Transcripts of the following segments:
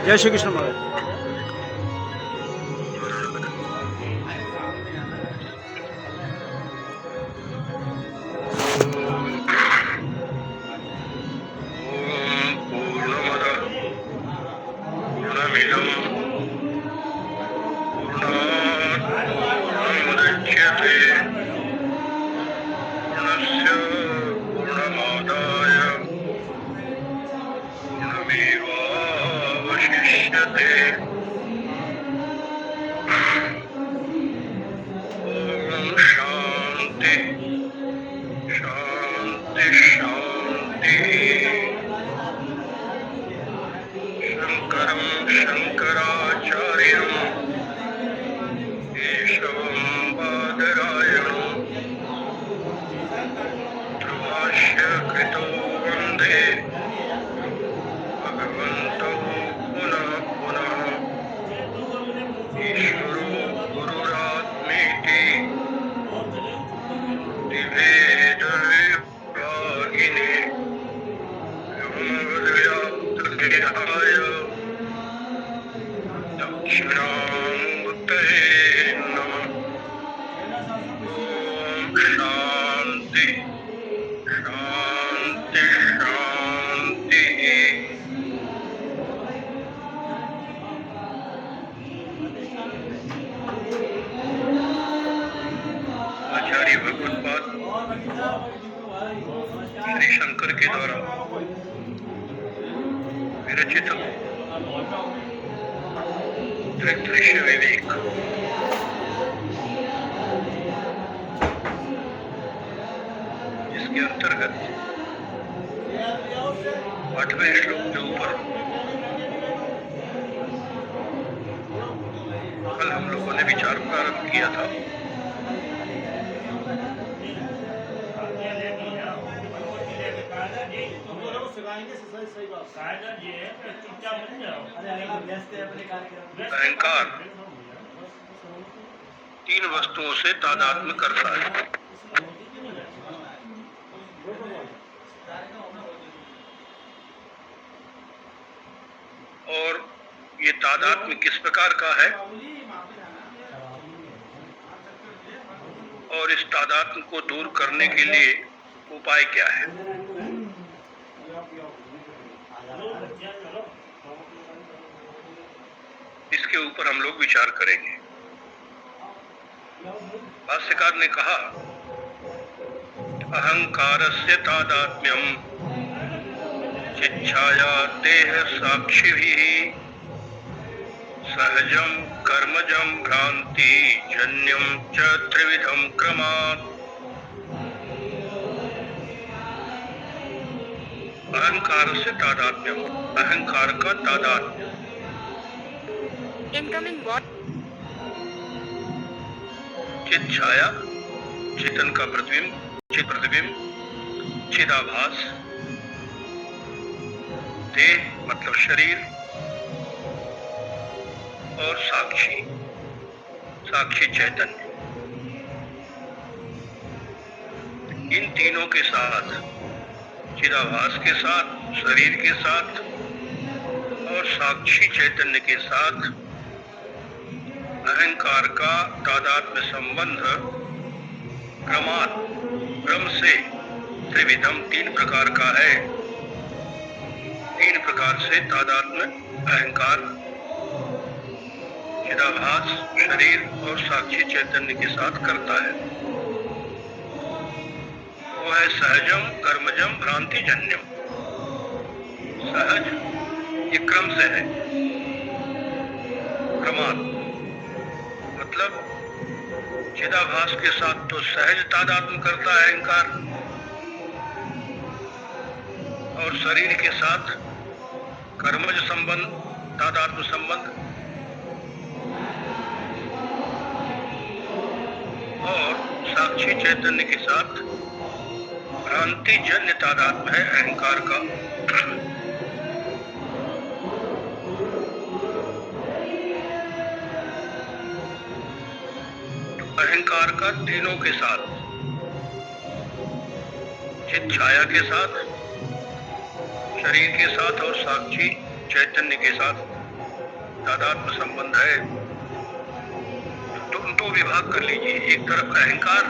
जय श्री कृष्ण महाराज। आचार्य भगवत्पाद श्री शंकर के द्वारा विरचित दृश्य विवेक जिसके अंतर्गत 8वें श्लोक के ऊपर कल हम लोगों ने विचार प्रारंभ किया था। अहंकार 3 वस्तुओं से तादात्म्य करता है। और ये तादात्म्य किस प्रकार का है और इस तादात्म्य को दूर करने के लिए उपाय क्या है, इसके ऊपर हम लोग विचार करेंगे। भाष्यकार ने कहा अहंकारस्य तादात्म्यम चिच्छाया देह साक्षिभिः सहजम कर्मजम भ्रांति जन्यम च त्रिविधम क्रमात्। अहंकार से तादात्म्यम, अहंकार का तादात्म्य। Incoming what? चित छाया, चेतन का प्रतिबिंब, चित प्रतिबिंब, चिदाभास, देह मतलब शरीर, और साक्षी, साक्षी चैतन्य। इन तीनों के साथ, चिदाभास के साथ, शरीर के साथ और साक्षी चैतन्य के साथ अहंकार का तादात्म्य संबंध क्रमात्, क्रम से त्रिविधम 3 प्रकार का है। 3 प्रकार से तादात्म्य अहंकार, चिदाभास, शरीर और साक्षी चैतन्य के साथ करता है। वो है सहजम, कर्मजम, भ्रांति जन्यम। सहज ये क्रम से है, क्रमात् मतलब चिदाभास के साथ तो सहज तादात्म्य करता है अहंकार, और शरीर के साथ कर्मज संबंध, तादात्म्य संबंध, और साक्षी चैतन्य के साथ भ्रांति जन्य तादात्म्य है अहंकार का। अहंकार का तीनों के साथ, चित छाया के साथ, शरीर के साथ और साक्षी चैतन्य के साथ तादात्म्य संबंध है, तो दो विभाग कर लीजिए, एक तरफ अहंकार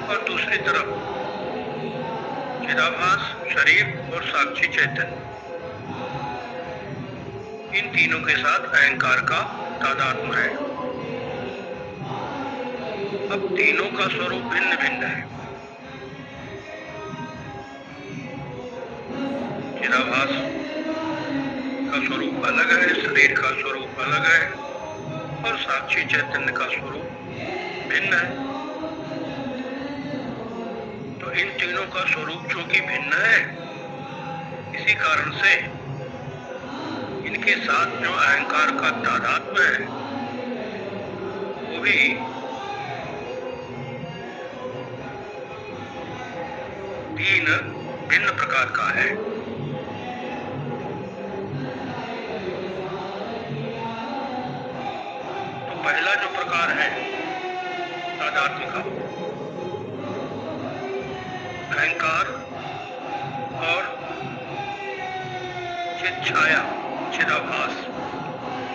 और दूसरी तरफ चिदाभास, शरीर और साक्षी चैतन्य। इन तीनों के साथ अहंकार का तादात्म्य है। अब तीनों का स्वरूप भिन्न भिन्न है। चिदाभास का स्वरूप अलग है, शरीर का स्वरूप अलग है और साक्षी चैतन्य का स्वरूप भिन्न है। तो इन तीनों का स्वरूप चूंकि भिन्न है, इसी कारण से इनके साथ जो अहंकार का तादात्म्य है वो भी तीन भिन्न प्रकार का है। तो पहला जो प्रकार है तादात्म्य का, अहंकार और चित छाया, चिदाभास,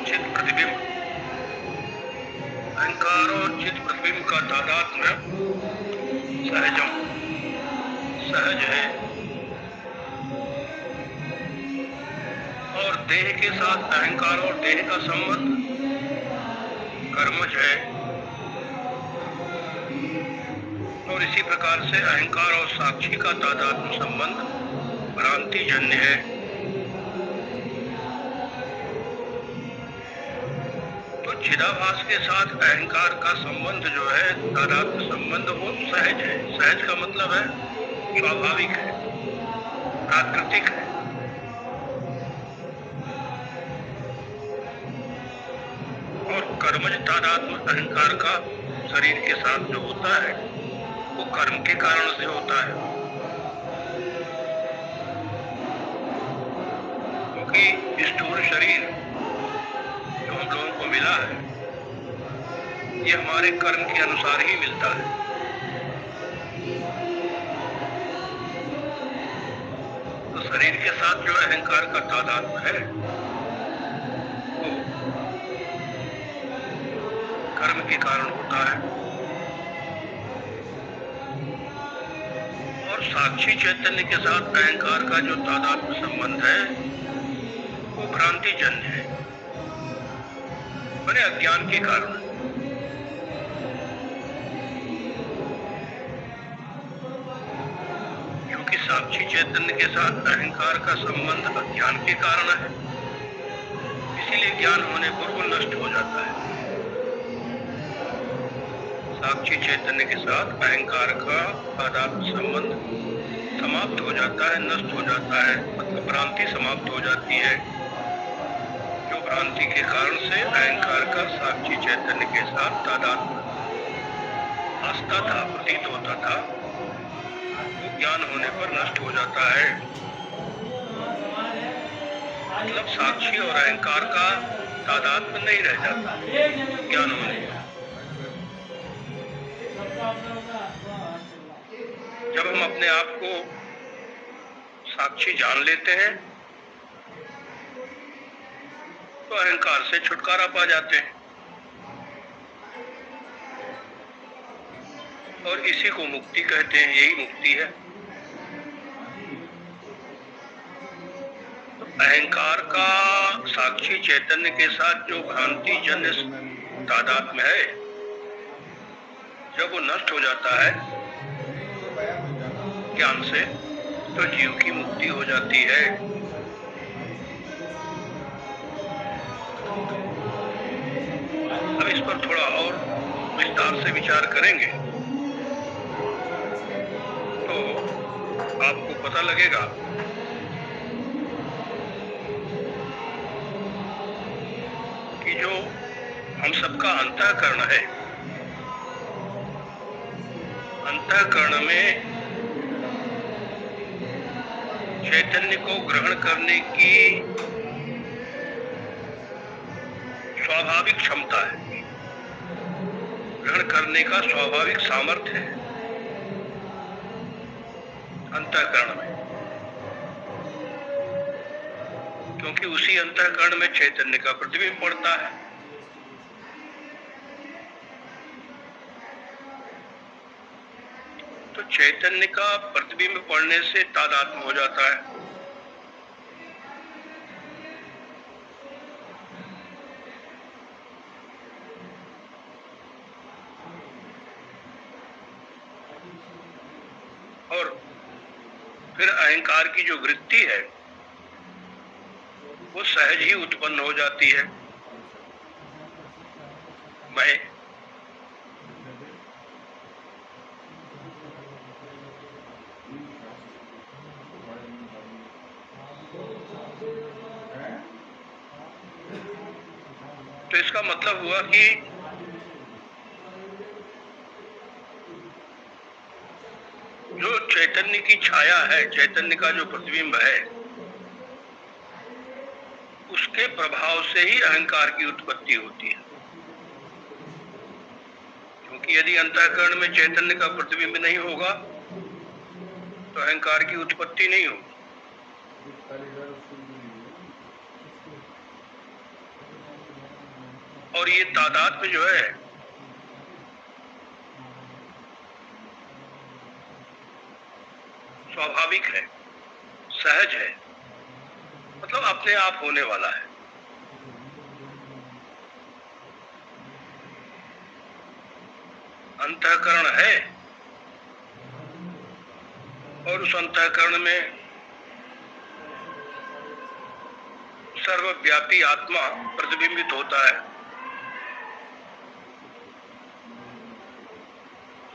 चित प्रतिबिंब, अहंकार और चित प्रतिबिंब का तादात्म्य सहजम, सहज है। और देह के साथ अहंकार और देह का संबंध कर्मज है। और इसी प्रकार से अहंकार और साक्षी का तादात्म्य संबंध भ्रांतिजन्य है। तो चिदाभास के साथ अहंकार का संबंध जो है, तादात्म्य संबंध, वो सहज है। सहज का मतलब है स्वाभाविक है, प्राकृतिक है। और कर्मज तादात्म्य अहंकार का शरीर के साथ जो होता है वो कर्म के कारण से होता है, क्योंकि स्थूल शरीर जो हम लोगों को मिला है ये हमारे कर्म के अनुसार ही मिलता है। तो शरीर के साथ जो अहंकार का तादात्म्य है वो कर्म के कारण होता है। और साक्षी चैतन्य के साथ अहंकार का जो तादात्म्य संबंध है वो भ्रांतिजन्य है, माने अज्ञान के कारण। क्योंकि साक्षी चैतन्य के साथ अहंकार का संबंध अज्ञान के कारण है, इसीलिए ज्ञान होने पर वो नष्ट हो जाता है। साक्षी चैतन्य के साथ अहंकार का तादात्म्य संबंध समाप्त हो जाता है, नष्ट हो जाता है, मतलब भ्रांति समाप्त हो जाती है। जो भ्रांति के कारण से अहंकार का साक्षी चैतन्य के साथ तादात्म्य भासता था, प्रतीत होता था, वो ज्ञान होने पर नष्ट हो जाता है। मतलब साक्षी और अहंकार का तादात्म्य नहीं रह जाता ज्ञान होने पर। जब हम अपने आप को साक्षी जान लेते हैं तो अहंकार से छुटकारा पा जाते हैं। और इसी को मुक्ति कहते हैं, यही मुक्ति है। तो अहंकार का साक्षी चैतन्य के साथ जो भ्रांति जन्य तादात्म्य है, जब वो नष्ट हो जाता है ज्ञान से, तो जीव की मुक्ति हो जाती है। अब इस पर थोड़ा और विस्तार से विचार करेंगे तो आपको पता लगेगा कि जो हम सबका अंतःकरण है, अंतःकरण में चैतन्य को ग्रहण करने की स्वाभाविक क्षमता है, ग्रहण करने का स्वाभाविक सामर्थ्य है अंतःकरण में। क्योंकि उसी अंतःकरण में चैतन्य का प्रतिबिंब पड़ता है। तो चैतन्य का प्रतिबिंब पड़ने से तादात्म्य हो जाता है। और फिर अहंकार की जो वृत्ति है वो सहज ही उत्पन्न हो जाती है। मैं तो इसका मतलब हुआ कि जो चैतन्य की छाया है, चैतन्य का जो प्रतिबिंब है, उसके प्रभाव से ही अहंकार की उत्पत्ति होती है। क्योंकि यदि अंतःकरण में चैतन्य का प्रतिबिंब नहीं होगा तो अहंकार की उत्पत्ति नहीं होगी। और ये तादात्म्य जो है स्वाभाविक है, सहज है, मतलब अपने आप होने वाला है। अंतःकरण है और उस अंतःकरण में सर्वव्यापी आत्मा प्रतिबिंबित होता है।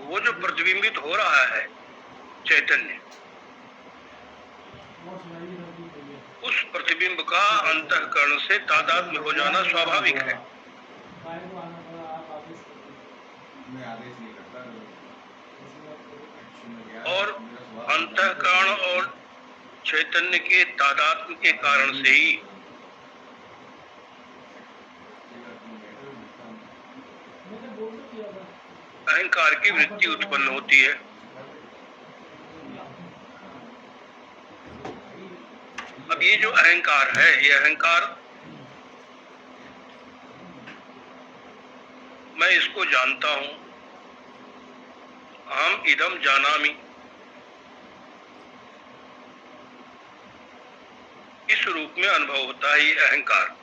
वो जो प्रतिबिंबित हो रहा है चैतन्य, उस प्रतिबिंब का अंतःकरण से तादात्म्य हो जाना स्वाभाविक है। और अंतःकरण और चैतन्य के तादात्म्य के कारण से ही अहंकार की वृत्ति उत्पन्न होती है। अब ये जो अहंकार है, ये अहंकार मैं इसको जानता हूं, अहम इदम जानामि, इस रूप में अनुभव होता है ये अहंकार।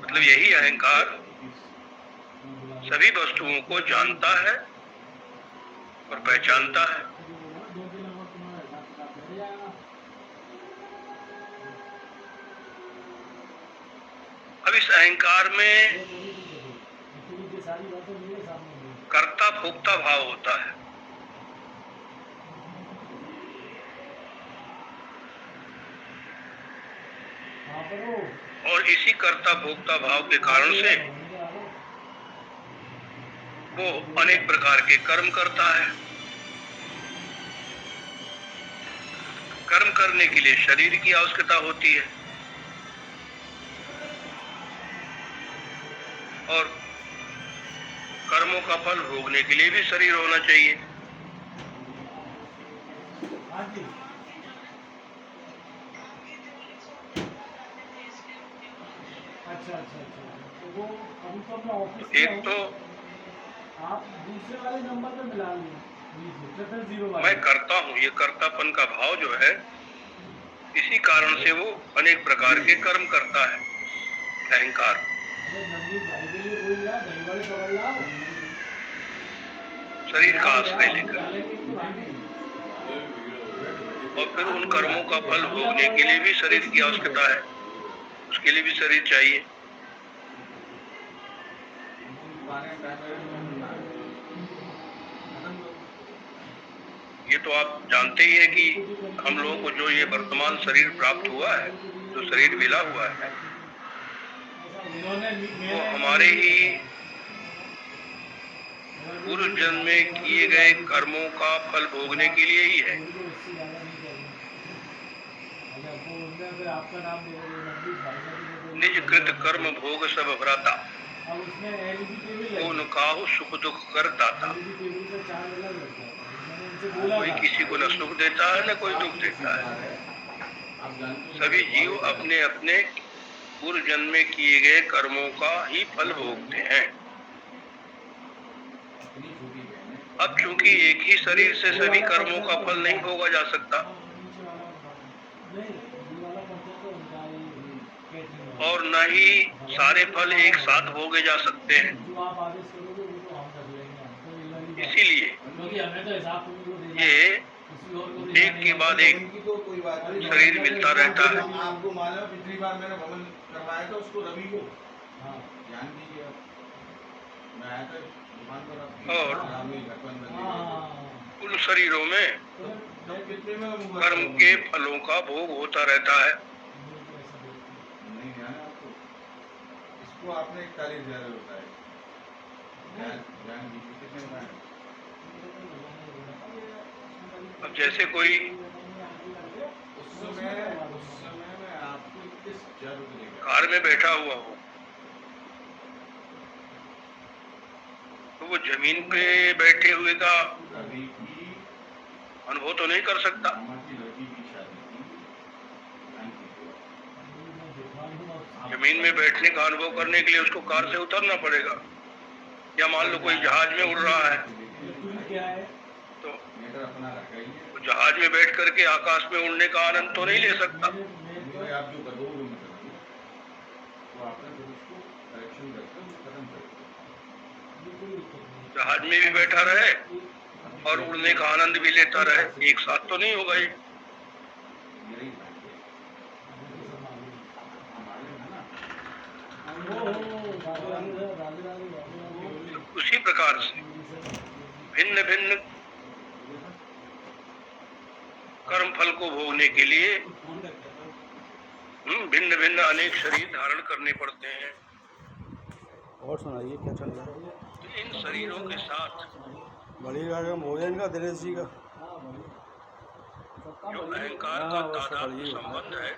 मतलब यही अहंकार सभी वस्तुओं को जानता है और पहचानता है। अब इस अहंकार में कर्ता भोक्ता भाव होता है। और इसी कर्ता भोक्ता भाव के कारण से वो अनेक प्रकार के कर्म करता है। कर्म करने के लिए शरीर की आवश्यकता होती है और कर्मों का फल भोगने के लिए भी शरीर होना चाहिए। अच्छा। तो वो अभी तो अपना ऑफिस एक तो आप दूसरे वाले नंबर पे मिला लीजिए, मैं करता हूँ, ये कर्तापन का भाव जो है, इसी कारण से वो अनेक प्रकार के कर्म करता है अहंकार। शरीर का आश्रय लेकर और फिर उन कर्मों का फल भोगने के लिए भी शरीर की आवश्यकता है, उसके लिए भी शरीर चाहिए। ये तो आप जानते ही हैं कि हम लोगों को जो ये वर्तमान शरीर प्राप्त हुआ है, जो शरीर मिला हुआ है, वो हमारे ही पूर्व जन्म में किए गए कर्मों का फल भोगने के लिए ही है। निज कृत कर्म भोग सब भ्राता, कौन काहु सुख दुख कर दाता। उनसे बोला कोई था। किसी को न सुख देता है न कोई दुख देता है। सभी जीव अपने अपने पूर्व जन्म में किए गए कर्मों का ही फल भोगते हैं। अब चूंकि एक ही शरीर से सभी कर्मों का फल नहीं भोगा जा सकता और न ही सारे फल एक साथ भोगे जा सकते हैं, जो आप आदेश करोगे वो तो हम कर लेंगे, हमको ये वाली बात। इसीलिए क्योंकि हमें तो हिसाब तुमको देना है, ये किसी और को देना एक नहीं के है। बाद एक उनकी तो कोई बात नहीं। शरीर मिलता रहता है। आपको मालूम है पिछली बार मैंने भवन करवाया था उसको रवि को, हाँ ध्यान दीजिए आप। मैं आया था दुकान पर आपकी, और राम में भगवान मंदिर हाँ में। हाँ उन शरीरों में तब कितने में हुआ था कर्म भवन? के फलों का भोग होता रहता है। नहीं ध्यान है आपको, इसको आपने 41 ज्यादा बताया। ध्यान दीजिए कितने में आया? अब जैसे कोई उस समय मैं आपको 21,000 रुपये देगा। कार में बैठा हुआ हो तो वो जमीन पे बैठे हुए का रवि की अनुभव तो नहीं कर सकता। मामा की लड़की की शादी थी, ध्यान कीजिए। जमीन में बैठने का अनुभव करने के लिए उसको कार से उतरना पड़ेगा, या मान लो कोई जहाज में उड़ रहा है क्या है? तो मीटर अपना रखा ही है। वो जहाज में बैठ करके आकाश में उड़ने का आनंद तो नहीं ले सकता। तो आप जो कर दो वो मैं कर दूँ, तो आपने जब उसको करेक्शन करके वो खत्म कर दो। जहाज में भी बैठा रहे और उड़ने का आनंद भी लेता रहे, एक साथ तो नहीं होगा ये। यही बात है। हमारे है ना, तो उसी प्रकार से भिन्न भिन्न कर्म फल को भोगने के लिए भिन्न भिन्न अनेक शरीर धारण करने पड़ते हैं। और सुनाइए क्या चल रहा है? तो इन शरीरों के साथ बढ़िया का भोजन का दिनेश जी का जो अहंकार का हाँ, वो सब तादात्म्य बढ़िया संबंध है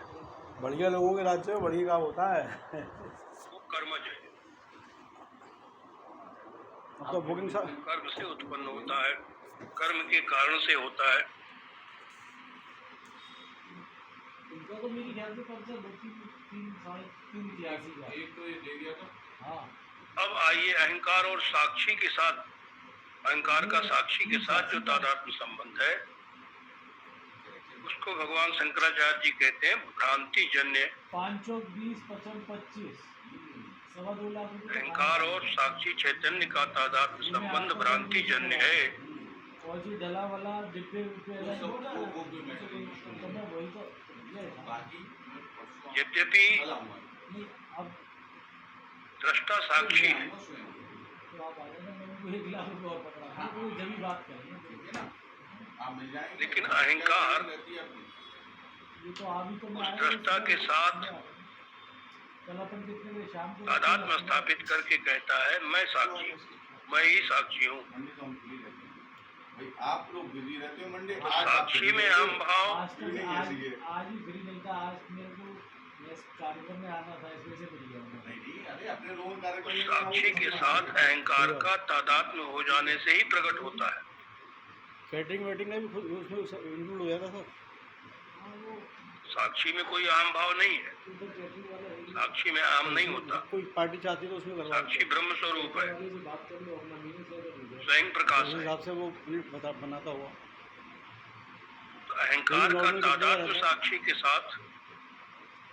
बढ़िया लोगों के राज्य में बढ़िया काम होता है। वो कर्मज है। अब तो बुकिंग कर्म से उत्पन्न होता है, कर्म के कारण से होता है। उनका तो मेरी ख्याल से कब से 3 साढ़े 3 एक तो ये दे दिया था। हाँ अब आइए अहंकार और साक्षी के साथ, अहंकार का साक्षी के साथ जो तादात्म्य संबंध है उसको भगवान शंकराचार्य जी कहते हैं भ्रांति जन्य। 5 और 20 55 25 2.25 लाख रुपए। अहंकार और साक्षी चैतन्य का तादात्म्य संबंध भ्रांति जन्य है। फौजी डला वाला डिब्बे विब्बे अलग वो होगा सब- ना? वो भी मैं तो मैं वही तो ये था। बाकी यद्यपि नहीं अब दृष्टा साक्षी है, तो आप आ जाना, मैं उनको 1 लाख रुपए और पकड़ा था, वो जब ही बात करेंगे। आप मिल जाएंगे। लेकिन अहंकार ये तो अभी तो मैं उस आया दृष्टा के साथ कल अपन कितने बजे शाम को तादात्म्य स्थापित करके कहता है मैं साक्षी हूँ, मैं ही साक्षी हूँ। मंडे तो हम फ्री रहते हैं भाई, आप लोग बिजी रहते हो मंडे। तो साक्षी में हम भाव आज तक नहीं आज ऐसी है। आज ही फ्री नहीं था। आज मेरे को यस कार्यक्रम में आना था, इस वजह से फ्री गया मैं। नहीं अरे अपने लोगों उस कार्यक्रम में साक्षी के साथ अहंकार का तादात्म्य हो जाने से ही प्रकट होता है। कैटरिंग वेटिंग में भी खुद उसमें इंक्लूड हो जाता था। हाँ वो साक्षी में कोई आम भाव नहीं है, उधर कैटरिंग वाले रहेंगे। साक्षी में आम नहीं होता। कोई पार्टी चाहती तो उसमें करवा साक्षी ब्रह्म स्वरूप है, वाले से बात कर लो, अपना मीटिंग सेट कर लीजिए। स्वयं प्रकाश उस है। हिसाब से वो बनाता हुआ। तो अहंकार का तादात्म्य साक्षी के साथ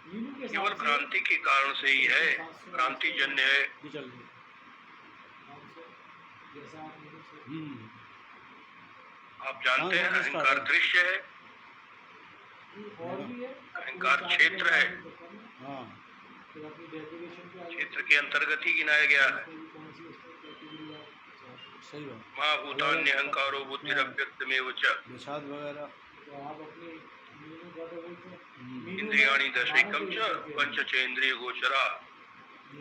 मीनू के केवल साथ से भ्रांति के कारण से ही है, भ्रांति जन्य है। ये चल रही जैसा आप मीनू से आप जानते हैं अहंकार दृश्य है, और भी है अहंकार क्षेत्र है, हाँ तो अपनी डेफिनेशन पे आगे क्षेत्र के अंतर्गत ही गिनाया गया है। कौन सी उसमें कैटेगरी है? सही बात। महाभूतान्य अहंकारो बुद्धिरव्यक्तमेव च निषाद वगैरह तो आप अपने मीनू का तो वही तो मीनू इंद्रियाणि दशैकम च पंचचेन्द्रिय गोचरा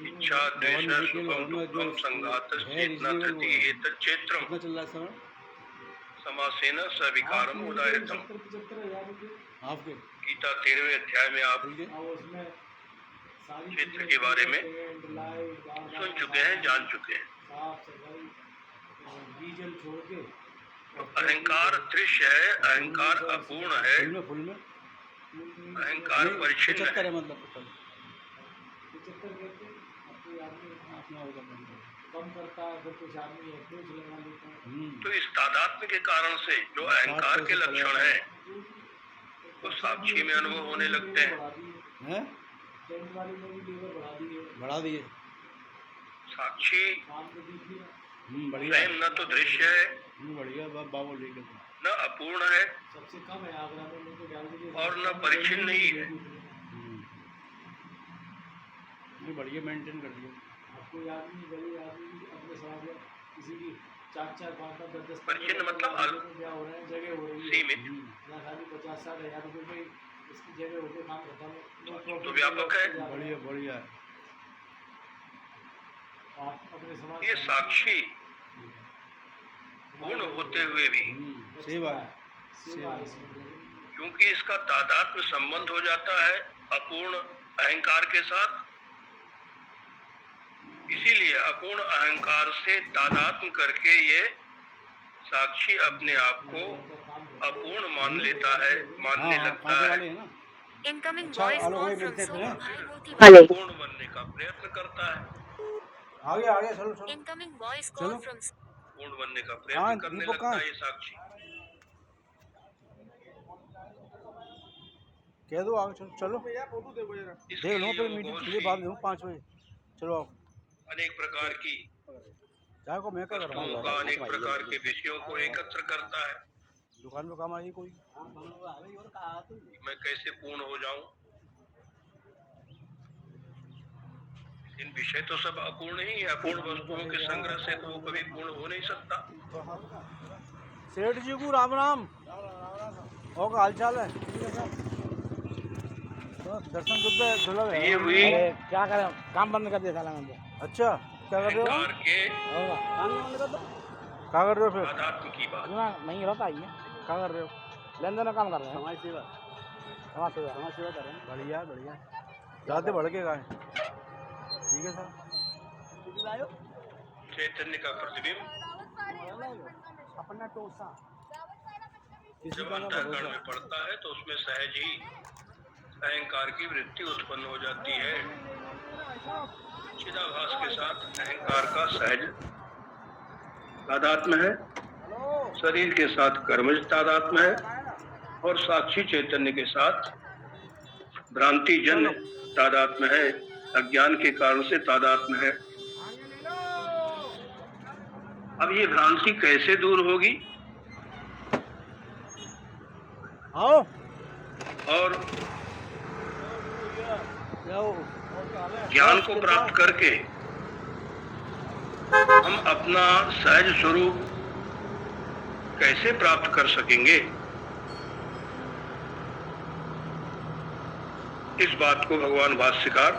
इच्छा द्वेष सुखम दुखम संघात चेतना धृति एतत् क्षेत्रम कितना चल रहा है इस समय? समासेन सविकारम उदाहृतम। 75,000 रुपये आपके गीता 13वें अध्याय में आप ठीक है। और उसमें सारी क्षेत्र चीजें के बारे में पेंट, लाइट, बार-बार सुन चुके हैं, जान चुके हैं। साफ सफाई और डीजल छोड़ के अहंकार दृश्य है, अहंकार अपूर्ण है, फुल में अहंकार परिचिन्न 75 है। है मतलब टोटल 75 कहते हैं, आपको याद नहीं है। अपना होगा बंद। कम करता है, फिर कुछ आदमी अप्रोच लगा लेता है। तो इस तादात्म्य के कारण से जो अहंकार के लक्षण है वो साक्षी में अनुभव होने लगते हैं। हैं? टेंट वाले ने भी लेबर बढ़ा दी है, बढ़ा दिए। साक्षी काम तो दिख दिया। बढ़िया स्वयं न तो दृश्य है, बढ़िया बाबू लेके तो। न अपूर्ण है, सबसे कम है आगरा में, नहीं तो डाल दीजिए। और न परिचिन्न ही है। ये बढ़िया मेंटेन कर दिया। आपको याद नहीं, गली आदमी अपने समाज में किसी की 4-4, 5-5, 10-10 परिचिन्न मतलब अल्प, क्या हो रहा है, जगह हो रही है, सीमित, ना खाली 50-60 हज़ार रुपये में इसकी जगह होते काम खत्म। तो व्यापक है। बढ़िया बढ़िया। आप अपने समाज ये साक्षी पूर्ण होते हुए भी सेवा सेवा है इसमें। क्योंकि इसका तादात्म्य संबंध हो जाता है अपूर्ण अहंकार के साथ, इसीलिए अपूर्ण अहंकार से तादात्म्य करके ये साक्षी अपने आप को अपूर्ण मान लेता है, मानने लगता है, इनकमिंग अच्छा, वॉइस आलोक कॉल भाई फ्रॉम मिलते थे ना? सोनू भाई वाले। पूर्ण बनने का प्रयत्न करता है, आगे चलो चलो इनकमिंग वॉइस कॉल चलो। फ्रॉम पूर्ण बनने का हाँ, प्रयत्न करने दीपक लगता कहाँ? है ये साक्षी। कह दो आगे चलो चलो इसके देख लो लिए फिर वो मीटिंग बहुत के लिए सी बात दूँ 5 बजे। चलो आओ अनेक प्रकार की चाय को मैं क्या कर रहा वस्तुओं का, अनेक प्रकार के विषयों को एकत्र करता है। दुकान में काम आई कोई? मैं कैसे पूर्ण हो जाऊं? इन विषय तो सब अपूर्ण ही है, अपूर्ण वस्तुओं के संग्रह से तो वो कभी पूर्ण हो नहीं सकता। सेठ जी को राम राम। और हाल चाल है? तो दर्शन दुर्लभ है। ये हुई क्या करें, काम बंद कर दिया साला मैंने। अच्छा क्या कर रहे हो? अहंकार के क्या कर रहे हो फिर? आध्यात्म की बात। नहीं रहता ही है, क्या कर रहे हो? लेन देन का काम कर रहे हैं। समाज सेवा समाज सेवा कर रहे हैं। बढ़िया बढ़िया। ज़्यादा बढ़ के गाय ठीक है सर। चैतन्य का प्रतिबिंब अपना टोसा किसी जब का ना अंतःकरण भरोसा। में पड़ता है तो उसमें सहज ही अहंकार की वृत्ति उत्पन्न हो जाती है। चिदाभास के साथ अहंकार का सहज तादात्म्य है, शरीर के साथ कर्मज तादात्म्य है, और साक्षी चैतन्य के साथ भ्रांति जन्य तादात्म्य है, अज्ञान के कारण से तादात्म्य है। अब ये भ्रांति कैसे दूर होगी? आओ और जाओ। ज्ञान को प्राप्त करके हम अपना सहज स्वरूप कैसे प्राप्त कर सकेंगे? इस बात को भगवान भाष्यकार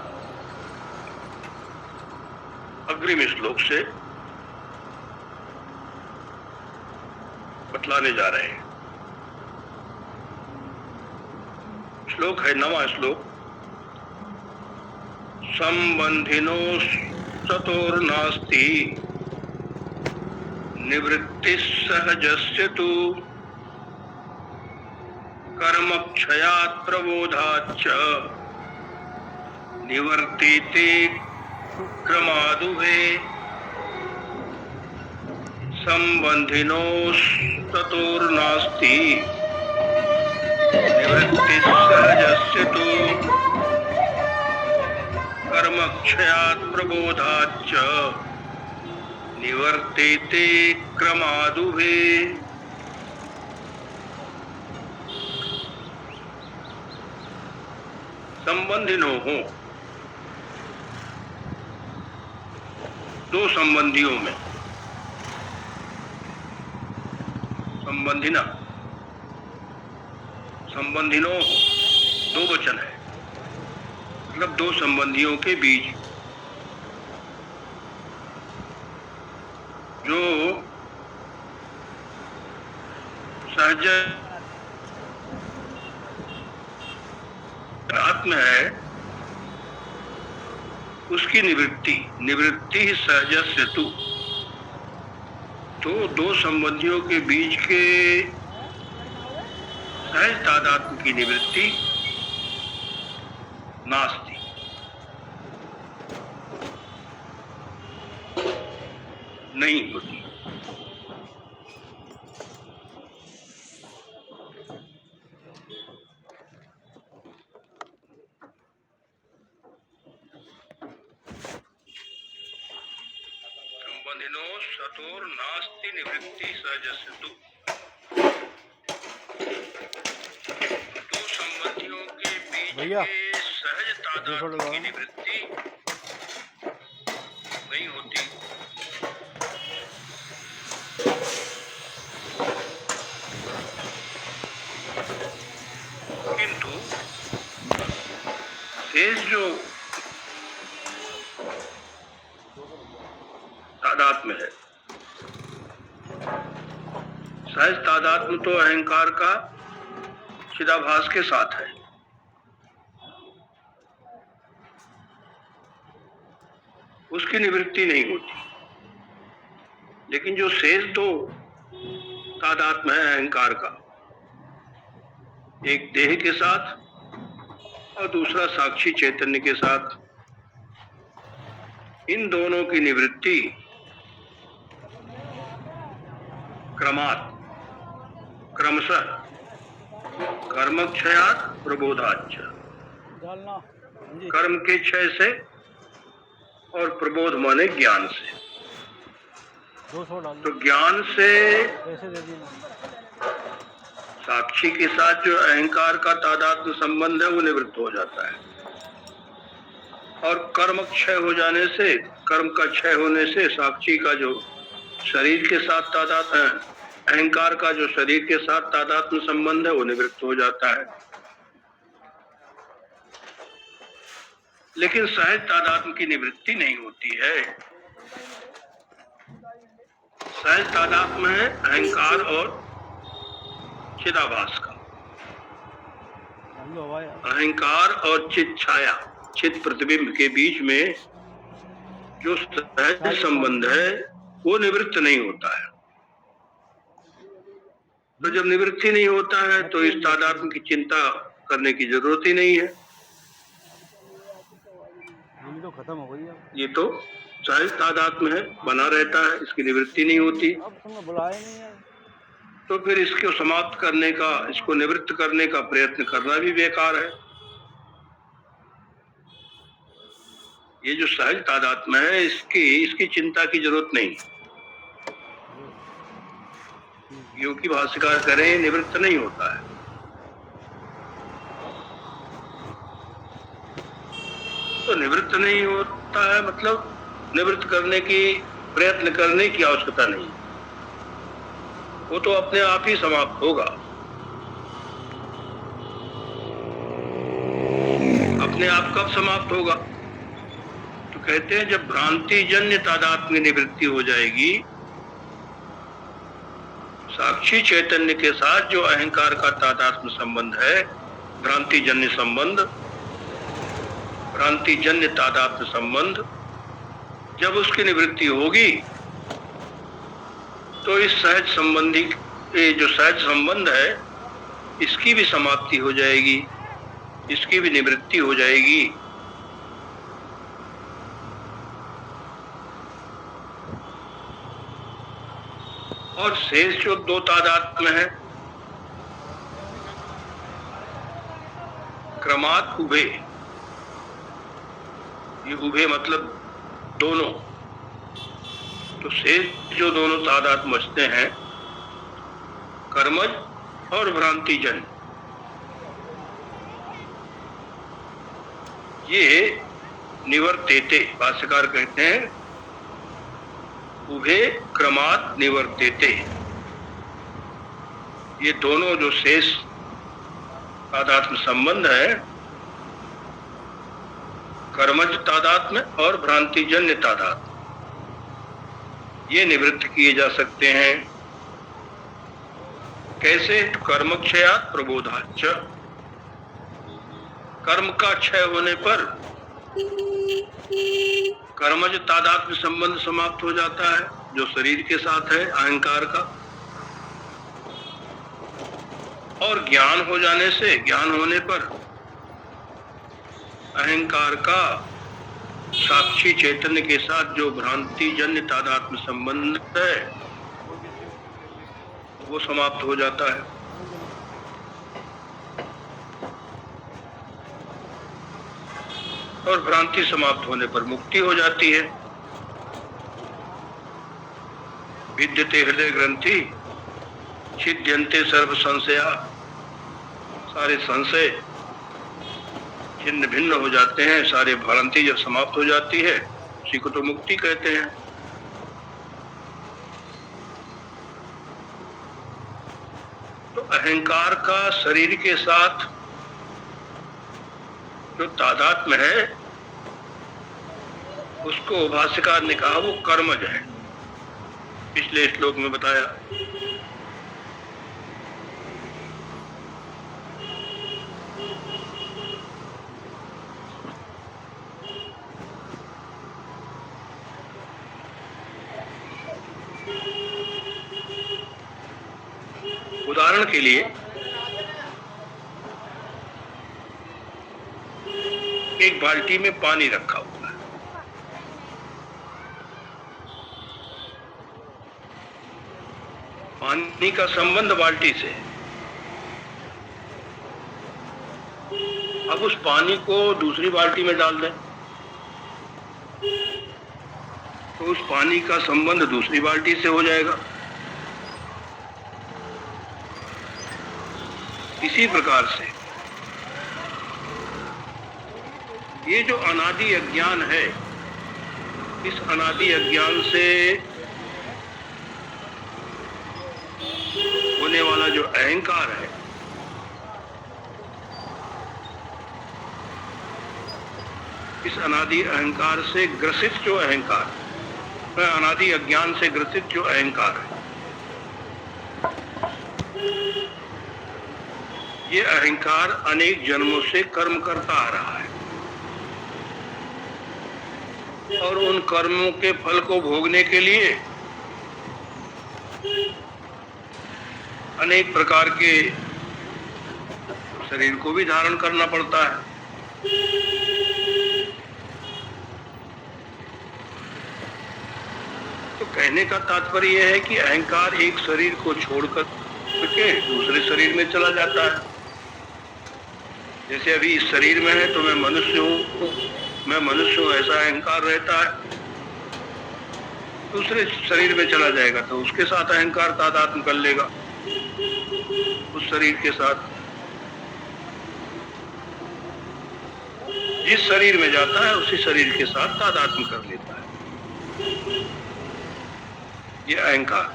अग्रिम श्लोक से बतलाने जा रहे हैं। श्लोक है 9वां श्लोक। संबंधिनो सतोर्नास्ति निवृत्ति सहजस्य तु कर्मक्षयात् प्रबोधाच्च निवर्तिते क्रमादुभे। संबंधिनो सतोर्नास्ति निवृत्ति सहजस्य तु कर्मक्षयात् प्रबोधाच्च निवर्तिते क्रमादुभे। संबंधिनो हो, दो संबंधियों में संबंधिना, संबंधिनो दो वचन है, मतलब दो संबंधियों के बीच जो सहज आत्म है उसकी निवृत्ति, निवृत्ति ही सहजस्य तु, तो दो संबंधियों के बीच के सहज तादात्म्य की निवृत्ति नास्ति। नहीं होती। संबंधिनो सतोर नास्ति निवृत्ति सहजस्तु। दो संबंधियों के बीच भैया, के सहज तादात्म्य की निवृत्ति नहीं होती। किंतु शेष जो तादात्म्य है, सहज तादात्म्य तो अहंकार का चिदाभास के साथ है। उसकी निवृत्ति नहीं होती। लेकिन जो शेष दो तादात्म्य है अहंकार का, एक देह के साथ और दूसरा साक्षी चैतन्य के साथ, इन दोनों की निवृत्ति क्रमशः कर्मक्षयात् प्रबोधाच्च, कर्म के क्षय से और प्रबोध माने ज्ञान से। तो ज्ञान से साक्षी के साथ जो अहंकार का तादात्म्य संबंध है वो निवृत्त हो जाता है, और कर्म क्षय हो जाने से, कर्म का क्षय होने से साक्षी का जो शरीर के साथ तादात्म्य, अहंकार का जो शरीर के साथ तादात्म्य संबंध है वो निवृत्त हो जाता है। लेकिन सहज तादात्म्य की निवृत्ति नहीं होती है। सहज तादात्म्य है अहंकार और चिदाभास का। अहंकार और चित छाया, चित प्रतिबिंब के बीच में जो सहज संबंध है वो निवृत्त नहीं होता है। तो जब निवृत्ति नहीं होता है तो इस तादात्म्य की चिंता करने की जरूरत ही नहीं है। ये तो खत्म हो गई है। ये तो सहज तादात्म्य है, बना रहता है, इसकी निवृत्ति नहीं होती। अब तुमने बुलाया नहीं है। तो फिर इसको समाप्त करने का, इसको निवृत्त करने का प्रयत्न करना भी बेकार है। ये जो सहज तादात्म्य है, इसकी चिंता की जरूरत नहीं। योगी भाष्यकार करें निवृत्त नहीं होता है। तो निवृत्त नहीं होता है मतलब निवृत्त करने की प्रयत्न करने की आवश्यकता नहीं, वो तो अपने आप ही समाप्त होगा। अपने आप कब समाप्त होगा? तो कहते हैं जब भ्रांति जन्य तादात्म्य निवृत्ति हो जाएगी, साक्षी चैतन्य के साथ जो अहंकार का तादात्म्य संबंध है, भ्रांति जन्य संबंध, भ्रांति जन्य तादात्म्य संबंध, जब उसकी निवृत्ति होगी तो इस सहज संबंधी, जो सहज संबंध है, इसकी भी समाप्ति हो जाएगी, इसकी भी निवृत्ति हो जाएगी। और शेष जो दो तादात्म्य है, क्रमात् उभे, ये उभे मतलब दोनों। तो शेष जो दोनों तादात्म्य बचते हैं, कर्मज और भ्रांतिजन, ये निवर्तेते, भाष्यकार कहते हैं उभे क्रमात् निवर्तेते। ये दोनों जो शेष तादात्म्य संबंध है, कर्मज तादात्म्य और भ्रांतिजन्य तादात्म्य, ये निवृत्त किए जा सकते हैं। कैसे? कर्मक्षयात् प्रबोधाच्च, कर्म का क्षय होने पर कर्मज तादात्म्य संबंध समाप्त हो जाता है, जो शरीर के साथ है अहंकार का, और ज्ञान हो जाने से, ज्ञान होने पर अहंकार का साक्षी चैतन्य के साथ जो भ्रांति जन्य तादात्म्य संबंध है वो समाप्त हो जाता है। और भ्रांति समाप्त होने पर मुक्ति हो जाती है। विद्यते हृदय ग्रंथि छिद्यन्ते सर्व संशया, सारे संशय छिन्न भिन्न हो जाते हैं, सारे भ्रांति जब समाप्त हो जाती है उसी को तो मुक्ति कहते हैं। तो अहंकार का शरीर के साथ जो तादात्म्य है उसको भाष्यकार ने कहा वो कर्मज है। पिछले श्लोक में बताया। उदाहरण के लिए एक बाल्टी में पानी रखा हुआ है, पानी का संबंध बाल्टी से है। अब उस पानी को दूसरी बाल्टी में डाल दें तो उस पानी का संबंध दूसरी बाल्टी से हो जाएगा। इसी प्रकार से ये जो अनादि अज्ञान है, इस अनादि अज्ञान से होने वाला जो अहंकार है, इस अनादि अहंकार से ग्रसित जो अहंकार, अनादि अज्ञान से ग्रसित जो अहंकार है, ये अहंकार अनेक जन्मों से कर्म करता आ रहा है और उन कर्मों के फल को भोगने के लिए अनेक प्रकार के शरीर को भी धारण करना पड़ता है। तो कहने का तात्पर्य यह है कि अहंकार एक शरीर को छोड़कर के दूसरे शरीर में चला जाता है। जैसे अभी इस शरीर में है तो मैं मनुष्य हूँ, ऐसा अहंकार रहता है। दूसरे शरीर में चला जाएगा तो उसके साथ अहंकार तादात्म्य कर लेगा, उस शरीर के साथ। जिस शरीर में जाता है उसी शरीर के साथ तादात्म्य कर लेता है, ये अहंकार।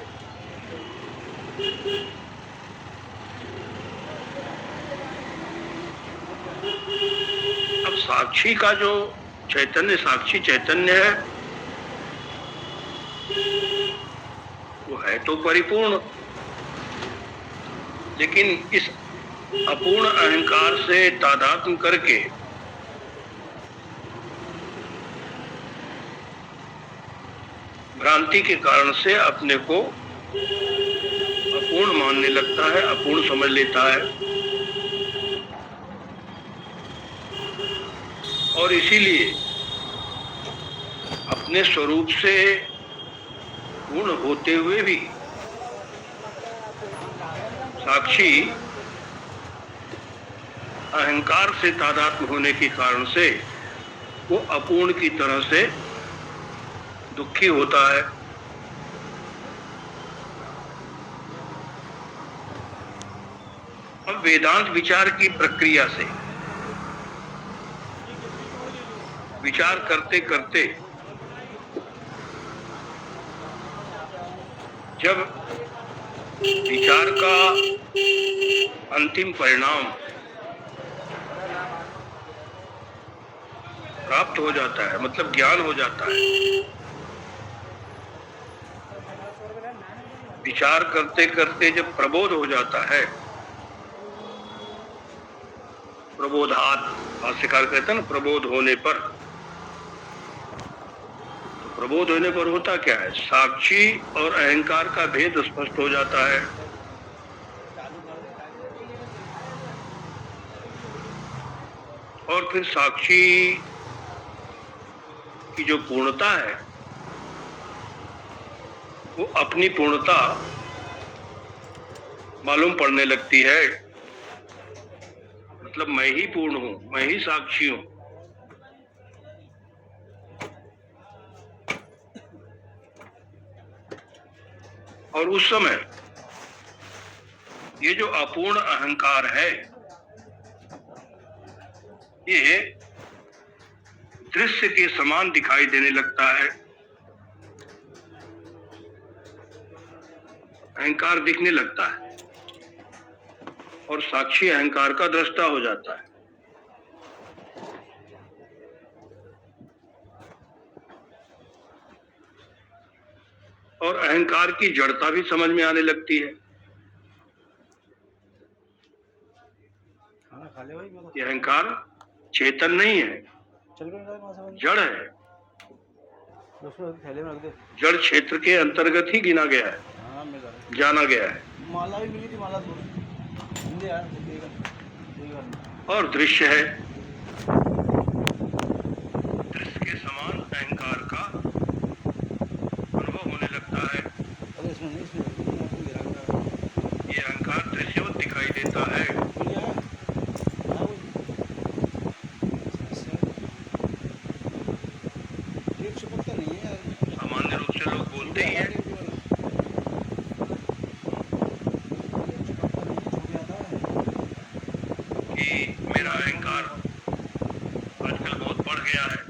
अब साक्षी का जो चैतन्य, साक्षी चैतन्य है, वो है तो परिपूर्ण, लेकिन इस अपूर्ण अहंकार से तादात्म्य करके भ्रांति के कारण से अपने को अपूर्ण मानने लगता है, अपूर्ण समझ लेता है। और इसीलिए अपने स्वरूप से पूर्ण होते हुए भी साक्षी अहंकार से तादात्म्य होने के कारण से वो अपूर्ण की तरह से दुखी होता है। अब वेदांत विचार की प्रक्रिया से विचार करते करते जब विचार का अंतिम परिणाम प्राप्त हो जाता है, मतलब ज्ञान हो जाता है, विचार करते करते जब प्रबोध हो जाता है, प्रबोधात भाष्यकार कहते हैं ना, प्रबोध होने पर, प्रबोध होने पर होता क्या है, साक्षी और अहंकार का भेद स्पष्ट हो जाता है। और फिर साक्षी की जो पूर्णता है वो अपनी पूर्णता मालूम पड़ने लगती है। मतलब मैं ही पूर्ण हूं, मैं ही साक्षी हूं। और उस समय ये जो अपूर्ण अहंकार है ये दृश्य के समान दिखाई देने लगता है। अहंकार दिखने लगता है और साक्षी अहंकार का दृष्टा हो जाता है। और अहंकार की जड़ता भी समझ में आने लगती है। खाना खा ले भाई, मैं ये अहंकार चेतन नहीं है, चल गए जड़ है। उसको थैले में रख दे। जड़ क्षेत्र के अंतर्गत ही गिना गया है, हाँ मैं जा रहा जाना गया है। हूँ। माला भी मिली थी, माला तो हिंदी यार, देगा। और दृश्य है, दृश्य के समान अहंकार का अनुभव होने लगता है। अरे इसमें नहीं, इसमें गिरा ये अहंकार दृश्यवत दिखाई देता है। सामान्य रूप से लोग बोलते ही हैं कि मेरा अहंकार आजकल बहुत बढ़ गया है,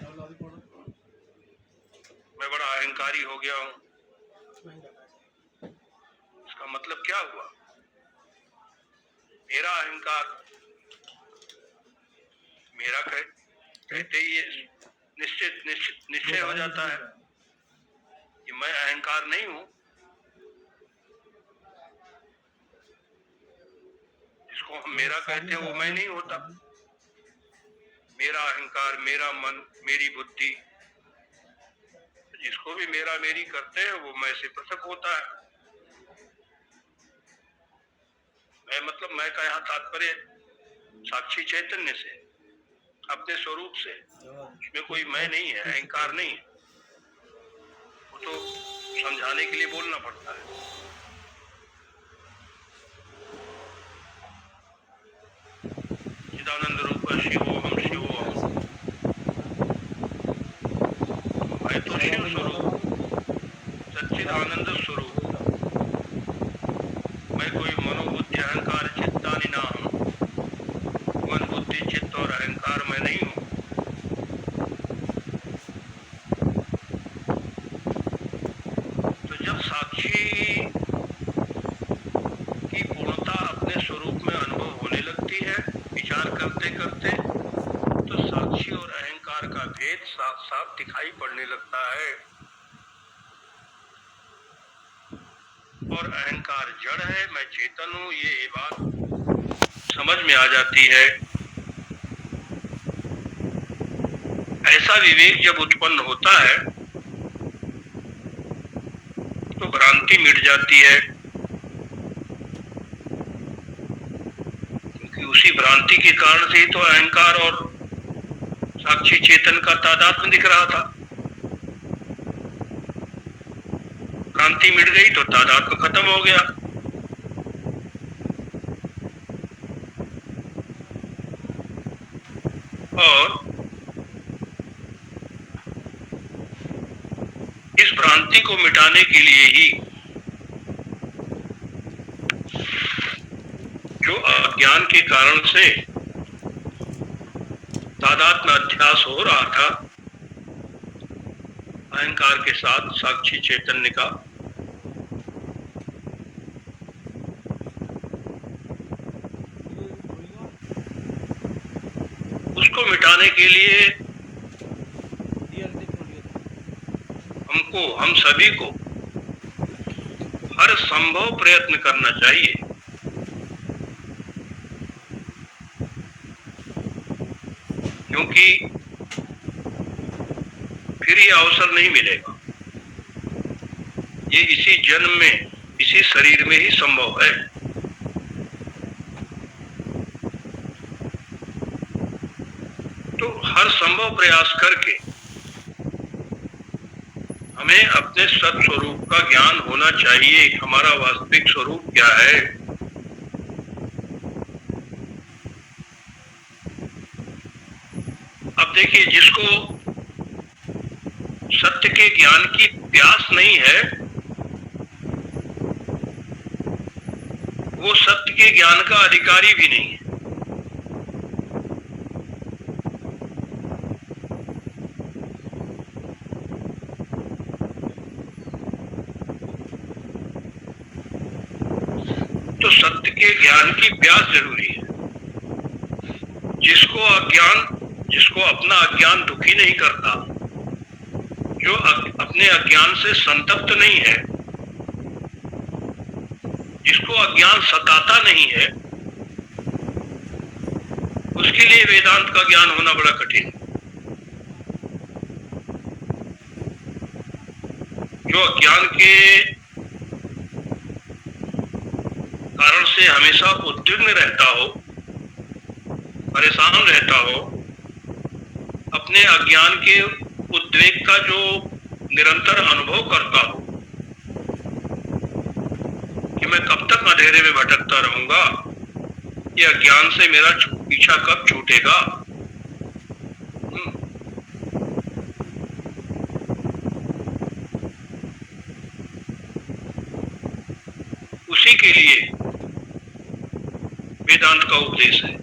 मैं बड़ा अहंकारी हो गया हूँ। इसका मतलब क्या हुआ? मेरा अहंकार, मेरा कहते ही ये निश्चय हो जाता है कि मैं अहंकार नहीं हूं। जिसको हम मेरा कहते हैं वो मैं नहीं होता। मेरा अहंकार, मेरा मन, मेरी बुद्धि, जिसको भी मेरा मेरी करते हैं वो मैं से पृथक होता है। मैं मतलब मैं का यहाँ तात्पर्य साक्षी चैतन्य से, अपने स्वरूप से। इसमें कोई मैं नहीं है, अहंकार नहीं है। वो तो समझाने के लिए बोलना पड़ता है। चिदानंद रूप शिवोहम शिवोहम, मैं तो शिव स्वरूप, सच्चिदानंद स्वरूप। मैं कोई मनोबुद्धि अहंकार चित्तानि ना हूं। मन बुद्धि चित्त और अहंकार मैं नहीं हूं। तो जब साक्षी की पूर्णता अपने स्वरूप में अनुभव होने लगती है विचार करते करते, तो साक्षी और अहंकार का भेद साफ साफ दिखाई पड़ने लगता है। और अहंकार जड़ है, मैं चेतन हूं, ये बात समझ में आ जाती है। ऐसा विवेक जब उत्पन्न होता है तो भ्रांति मिट जाती है, क्योंकि उसी भ्रांति के कारण से ही तो अहंकार और साक्षी चेतन का तादात्म्य दिख रहा था। भ्रांति मिट गई तो तादात्म्य खत्म हो गया। और इस भ्रांति को मिटाने के लिए ही जो अज्ञान के कारण से तादात्म्य अध्यास हो रहा था अहंकार के साथ साक्षी चैतन्य का, उसको मिटाने के लिए हमको, हम सभी को हर संभव प्रयत्न करना चाहिए। क्योंकि फिर ये अवसर नहीं मिलेगा। ये इसी जन्म में, इसी शरीर में ही संभव है। तो हर संभव प्रयास करके हमें अपने सत स्वरूप का ज्ञान होना चाहिए। हमारा वास्तविक स्वरूप क्या है। अब देखिए, जिसको सत्य के ज्ञान की प्यास नहीं है, वो सत्य के ज्ञान का अधिकारी भी नहीं है। तो सत्य के ज्ञान की प्यास जरूरी है। जिसको अपना अज्ञान दुखी नहीं करता, जो अपने अज्ञान से संतप्त नहीं है, जिसको अज्ञान सताता नहीं है, उसके लिए वेदांत का ज्ञान होना बड़ा कठिन है। जो अज्ञान के कारण से हमेशा उद्विग्न रहता हो, परेशान रहता हो, अपने अज्ञान के उद्वेग का जो निरंतर अनुभव करता हो कि मैं कब तक अंधेरे में भटकता रहूंगा, ये अज्ञान से मेरा पीछा कब छूटेगा। उसी के लिए वेदांत का उपदेश है।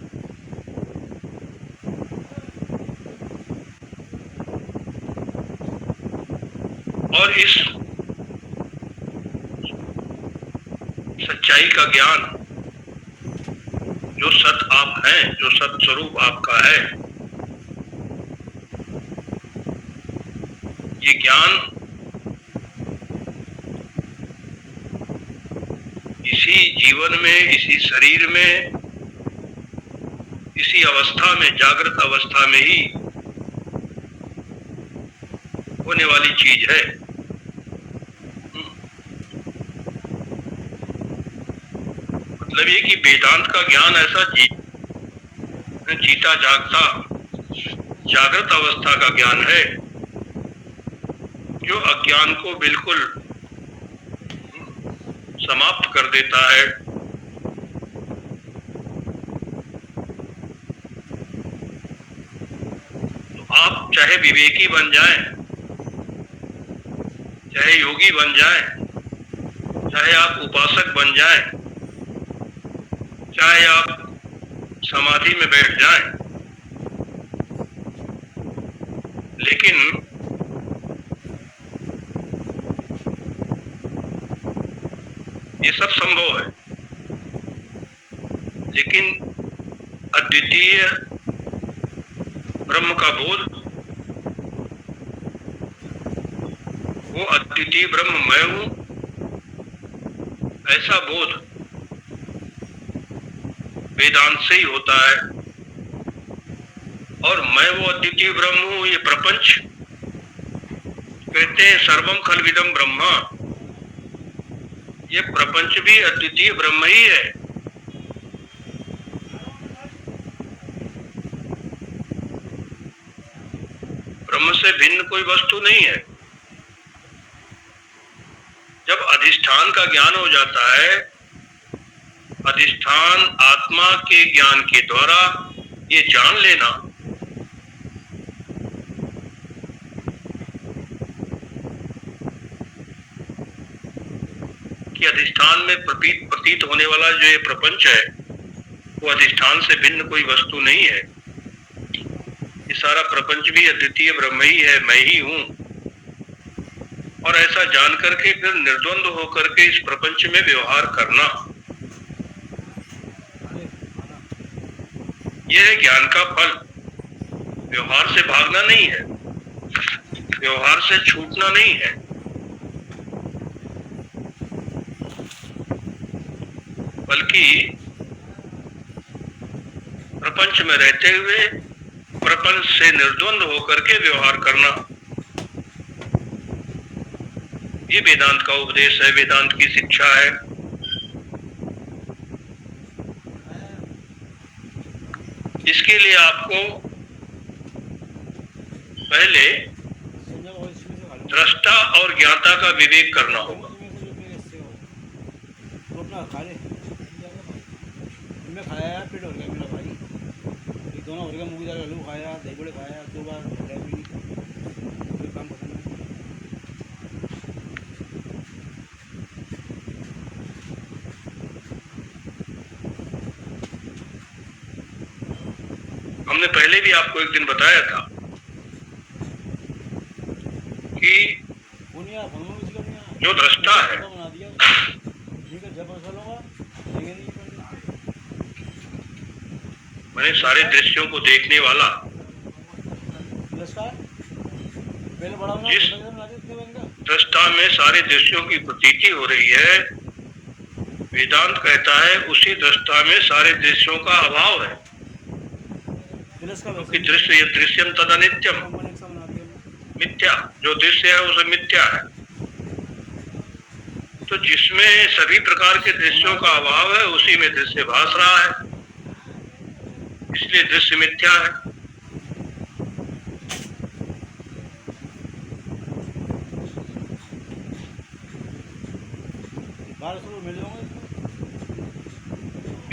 और इस सच्चाई का ज्ञान, जो सत आप हैं, जो सत स्वरूप आपका है, ये ज्ञान इसी जीवन में, इसी शरीर में, इसी अवस्था में, जागृत अवस्था में ही होने वाली चीज है। मतलब ये कि वेदांत का ज्ञान ऐसा जीता जागता जागृत अवस्था का ज्ञान है, जो अज्ञान को बिल्कुल समाप्त कर देता है। तो आप चाहे विवेकी बन जाएं, चाहे योगी बन जाएं, चाहे आप उपासक बन जाएं, चाहे आप समाधि में बैठ जाएं, लेकिन ये सब संभव है। लेकिन अद्वितीय ब्रह्म का बोध, वो अद्वितीय ब्रह्म मैं हूं, ऐसा बोध वेदांत से ही होता है। और मैं वो अद्वितीय ब्रह्म हूं, ये प्रपंच कहते हैं सर्वम खलविदम ब्रह्मा, ये प्रपंच भी अद्वितीय ब्रह्म ही है। ब्रह्म से भिन्न कोई वस्तु नहीं है। जब अधिष्ठान का ज्ञान हो जाता है, अधिष्ठान आत्मा के ज्ञान के द्वारा ये जान लेना कि अधिष्ठान में प्रतीत होने वाला जो ये प्रपंच है, वो अधिष्ठान से भिन्न कोई वस्तु नहीं है। ये सारा प्रपंच भी अद्वितीय ब्रह्म ही है, मैं ही हूं। और ऐसा जान करके फिर निर्द्वंद होकर के इस प्रपंच में व्यवहार करना, यह है ज्ञान का फल। व्यवहार से भागना नहीं है, व्यवहार से छूटना नहीं है, बल्कि प्रपंच में रहते हुए प्रपंच से निर्द्वंद होकर के व्यवहार करना, ये वेदांत का उपदेश है, वेदांत की शिक्षा है। इसके लिए आपको पहले दृष्टा और ज्ञाता का विवेक करना होगा। तो अपना खा ले, मैं खाया पेट हो गया मेरा भाई, ये दोनों हो गया, मूंगी दाल आलू खाया, दही बड़े खाया, 2 बार कोई काम पसंद नहीं। हमने पहले भी आपको एक दिन बताया था कि जो दृष्टा है मैंने सारे दृश्यों को देखने वाला, जिस दृष्टा में सारे दृश्यों की प्रतीति हो रही है, वेदांत कहता है उसी दृष्टा में सारे दृश्यों का अभाव है, क्योंकि दृश्य ये दृश्यम तदा नित्यम, मिथ्या जो दृश्य है उसे मिथ्या है। तो जिसमें सभी प्रकार के दृश्यों का अभाव है उसी में दृश्य भास रहा है, इसलिए दृश्य मिथ्या है।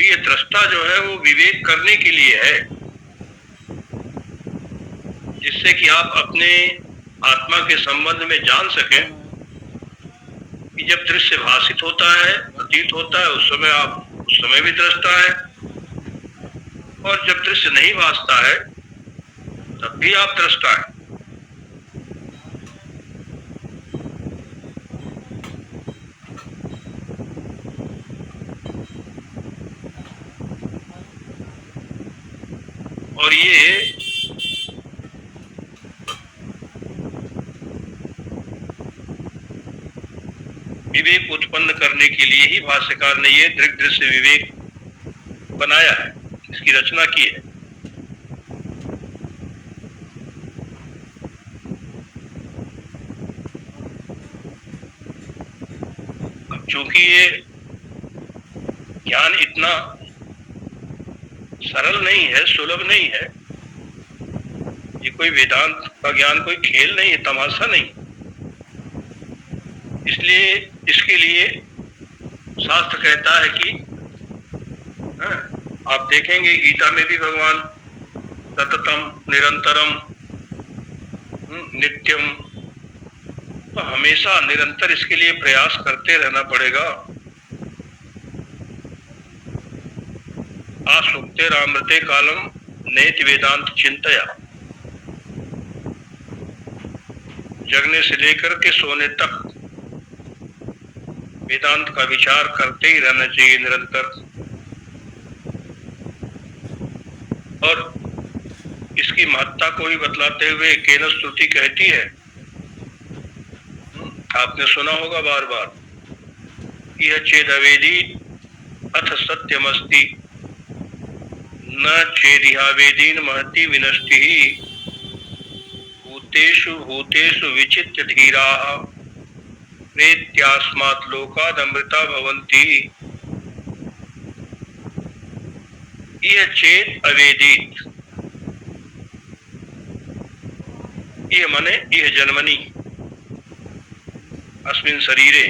ये दृष्टा जो है वो विवेक करने के लिए है, जिससे कि आप अपने आत्मा के संबंध में जान सकें कि जब दृश्य भाषित होता है, प्रतीत होता है, उस समय आप उस समय भी दृष्टा है, और जब दृश्य नहीं भासता है तब भी आप दृष्टा है। और ये विवेक उत्पन्न करने के लिए ही भाष्यकार ने ये दृग दृश्य विवेक बनाया है, इसकी रचना की है। अब चूंकि ये ज्ञान इतना सरल नहीं है, सुलभ नहीं है, ये कोई वेदांत का ज्ञान कोई खेल नहीं है, तमाशा नहीं, इसलिए इसके लिए शास्त्र कहता है कि आप देखेंगे गीता में भी भगवान सततम निरंतरम नित्यम, तो हमेशा निरंतर इसके लिए प्रयास करते रहना पड़ेगा। आसुक्ते रामृते कालम नेति वेदांत चिंतया, जगने से लेकर के सोने तक वेदांत का विचार करते ही रहना चाहिए निरंतर। और इसकी महत्ता को भी बतलाते हुए केन स्तुति कहती है, आपने सुना होगा बार बार, यह चेदवेदी अथ सत्यमस्ति न चेदिहावेदीन महति विनष्टि भूतेषु भूतेषु विचित्य धीराः प्रेत्यास्मात् लोकाद् अमृता भवन्ति। यह चेत अवेदित, यह मने यह जन्मनि अस्मिन् शरीरे,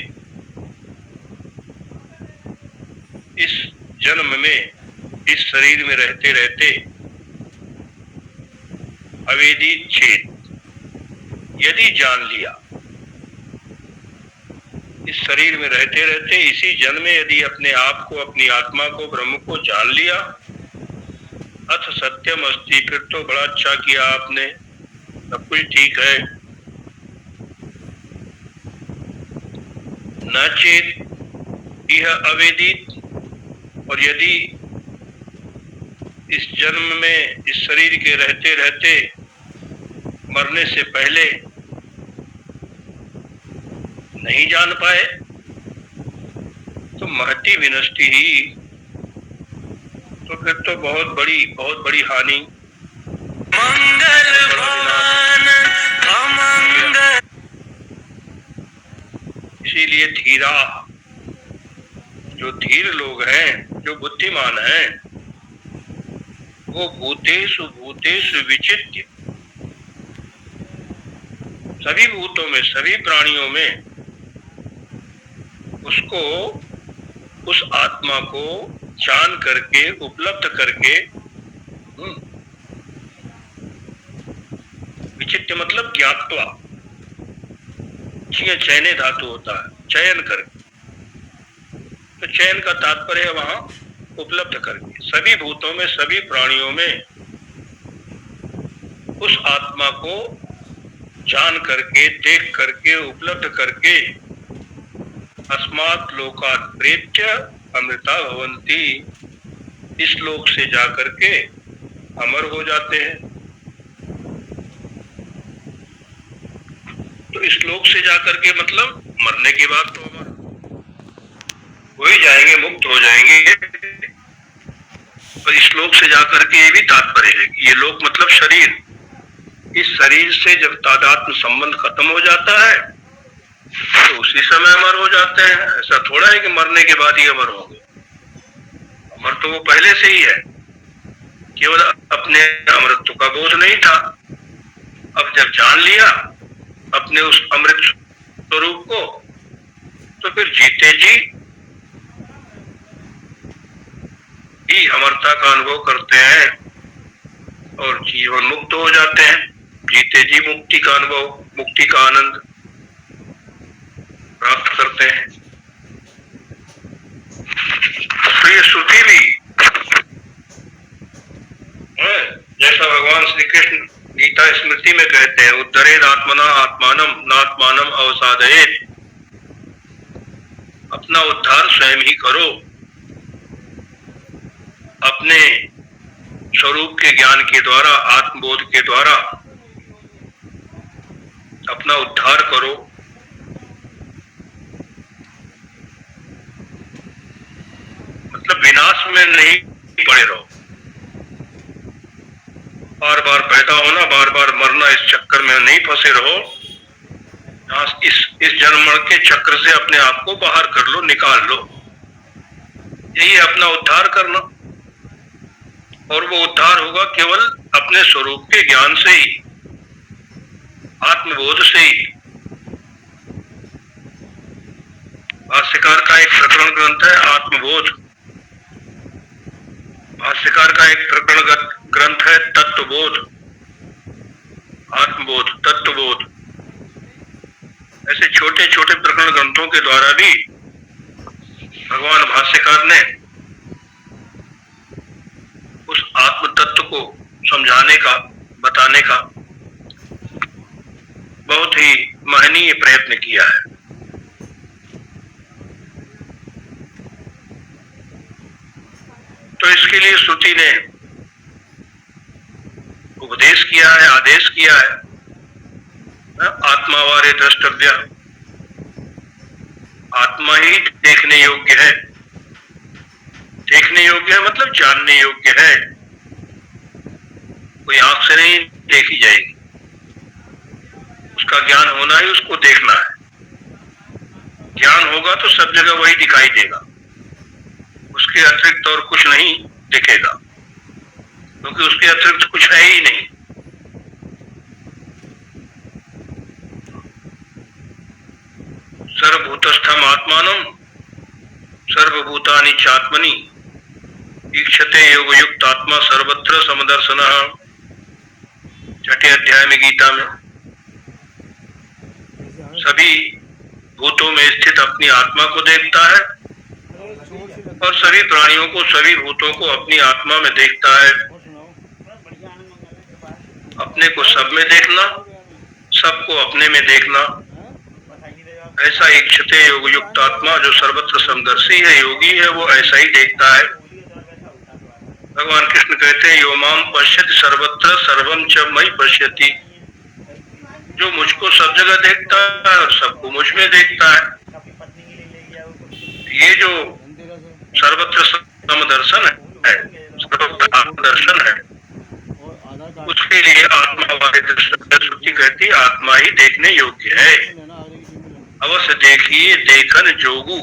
इस जन्म में इस शरीर में रहते रहते अवेदित चेत, यदि जान लिया, इस शरीर में रहते रहते इसी जन्म में यदि अपने आप को, अपनी आत्मा को, ब्रह्म को जान लिया, अथ सत्यम अस्ति, फिर तो बड़ा अच्छा किया आपने, सब कुछ ठीक है। न चेत यह अवेदित, और यदि इस जन्म में इस शरीर के रहते रहते मरने से पहले नहीं जान पाए तो महती विनष्टि ही, तो फिर तो बहुत बड़ी हानि। मंगल इसीलिए धीरा, जो धीर लोग हैं, जो बुद्धिमान हैं, वो भूतेषु भूतेषु विचित्य, सभी भूतों में, सभी प्राणियों में उसको, उस आत्मा को जान करके, उपलब्ध करके, विचित्य मतलब ज्ञात्वा, चयने धातु होता है, चयन करके, तो चयन का तात्पर्य है वहां उपलब्ध करके, सभी भूतों में, सभी प्राणियों में उस आत्मा को जान करके, देख करके, उपलब्ध करके, अस्मात् लोकात् प्रेत्य अमृता भवन्ति, इस लोक से जाकर के अमर हो जाते हैं। तो इस लोक से जाकर के मतलब मरने के बाद तो अमर हो ही जाएंगे, मुक्त हो जाएंगे। और इस लोक से जाकर के ये भी तात्पर्य है कि ये लोक मतलब शरीर, इस शरीर से जब तादात्म्य संबंध खत्म हो जाता है तो उसी समय अमर हो जाते हैं। ऐसा थोड़ा है कि मरने के बाद ही अमर होंगे, अमर तो वो पहले से ही है, केवल अपने अमृतत्व का बोध नहीं था। अब जब जान लिया अपने उस अमृत स्वरूप को, तो फिर जीते जी ही अमरता का अनुभव करते हैं और जीवन मुक्त हो जाते हैं। जीते जी मुक्ति का अनुभव, मुक्ति का आनंद प्राप्त करते हैं। तो ये श्रुति भी जैसा भगवान श्री कृष्ण गीता स्मृति में कहते हैं, उद्धरेद आत्मना आत्मानम नात्मानम अवसादयेत, अपना उद्धार स्वयं ही करो, अपने स्वरूप के ज्ञान के द्वारा, आत्मबोध के द्वारा अपना उद्धार करो। मतलब विनाश में नहीं पड़े रहो, बार बार पैदा होना, बार बार मरना, इस चक्कर में नहीं फंसे रहो। इस जन्म मरण के चक्र से अपने आप को बाहर कर लो, निकाल लो। यही अपना उद्धार करना, और वो उद्धार होगा केवल अपने स्वरूप के ज्ञान से ही, आत्मबोध से ही। भाष्यकार का एक प्रकरण ग्रंथ है आत्मबोध, भाष्यकार का एक प्रकरण ग्रंथ है तत्वबोध, आत्मबोध, तत्वबोध। ऐसे छोटे छोटे प्रकरण ग्रंथों के द्वारा भी भगवान भाष्यकार ने उस आत्म तत्व को समझाने का, बताने का बहुत ही महनीय प्रयत्न किया है। तो इसके लिए श्रुति ने उपदेश किया है, आदेश किया है, आत्मावारे द्रष्टव्य, आत्मा ही देखने योग्य है। देखने योग्य है मतलब जानने योग्य है, कोई आंख से नहीं देखी जाएगी, उसका ज्ञान होना ही उसको देखना है। ज्ञान होगा तो सब जगह वही दिखाई देगा, उसके अतिरिक्त और कुछ नहीं दिखेगा, क्योंकि उसके अतिरिक्त कुछ है ही नहीं। सर्वभूतस्थम आत्मानम सर्वभूतानि चात्मनि ईक्षते योग युक्त आत्मा सर्वत्र समदर्शनः, छठे अध्याय में गीता में। सभी भूतों में स्थित अपनी आत्मा को देखता है और सभी प्राणियों को, सभी भूतों को अपनी आत्मा में देखता है। अपने को सब में देखना, सबको अपने में देखना, ऐसा इच्छते योग युक्त आत्मा जो सर्वत्र समदर्शी है, योगी है, वो ऐसा ही देखता है। भगवान कृष्ण कहते हैं यो माम पश्यति सर्वत्र सर्वम च मयि पश्यति, जो मुझको सब जगह देखता है और सबको मुझ में देखता है। ये जो सर्वत्र समदर्शन है, सर्वत्र आत्मदर्शन है, उसके लिए आत्मा वाले श्रुति कहती आत्मा ही देखने योग्य है। अवश्य देखिए देखन जोगू।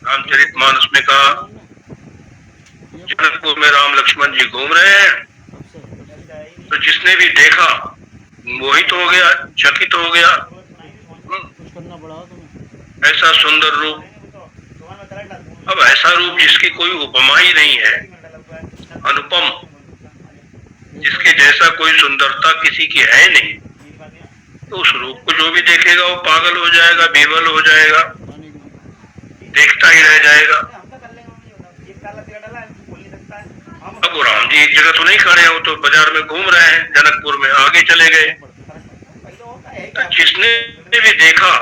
रामचरितमानस में कहा जनकपुर में राम लक्ष्मण जी घूम रहे हैं, तो जिसने भी देखा मोहित हो गया, चकित हो गया। कुछ करना पड़ा तुम्हें। ऐसा सुंदर रूप, अब ऐसा रूप जिसकी कोई उपमा ही नहीं है, अनुपम, जिसके जैसा कोई सुंदरता किसी की है नहीं, तो उस रूप को जो भी देखेगा वो पागल हो जाएगा, बेबल हो जाएगा, देखता ही रह जाएगा। अब वो राम जी एक जगह तो नहीं खड़े हो, तो बाजार में घूम रहे हैं, जनकपुर में आगे चले गए। तो जिसने भी देखा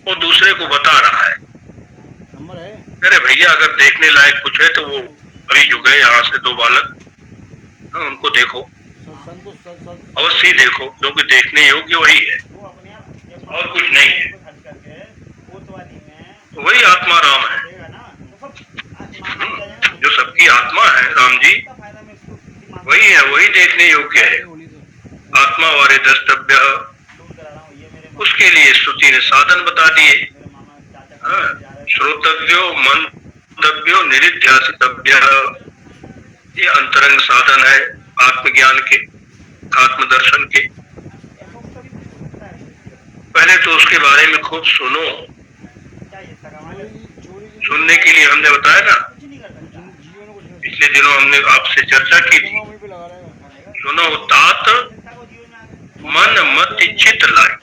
वो दूसरे को बता रहा है, नंबर है। अरे भैया अगर देखने लायक कुछ है तो वो अभी जो गए यहाँ से 2 बालक, उनको देखो, अवश्य ही देखो, क्योंकि देखने योग्य वही है और कुछ नहीं है। वही आत्मा राम है, जो सबकी आत्मा है राम जी, वही है, वही देखने योग्य है। आत्मा वारे द्रष्टव्य, उसके लिए स्तुति ने साधन बता दिए। श्रोतव्यो मंतव्यो निरिध्यासितव्य, ये अंतरंग साधन है आत्मज्ञान के, आत्मदर्शन के। पहले तो उसके बारे में खूब सुनो। सुनने के लिए हमने बताया ना, पिछले दिनों हमने आपसे चर्चा की थी, सुनो तात मन मत चित्त लाए।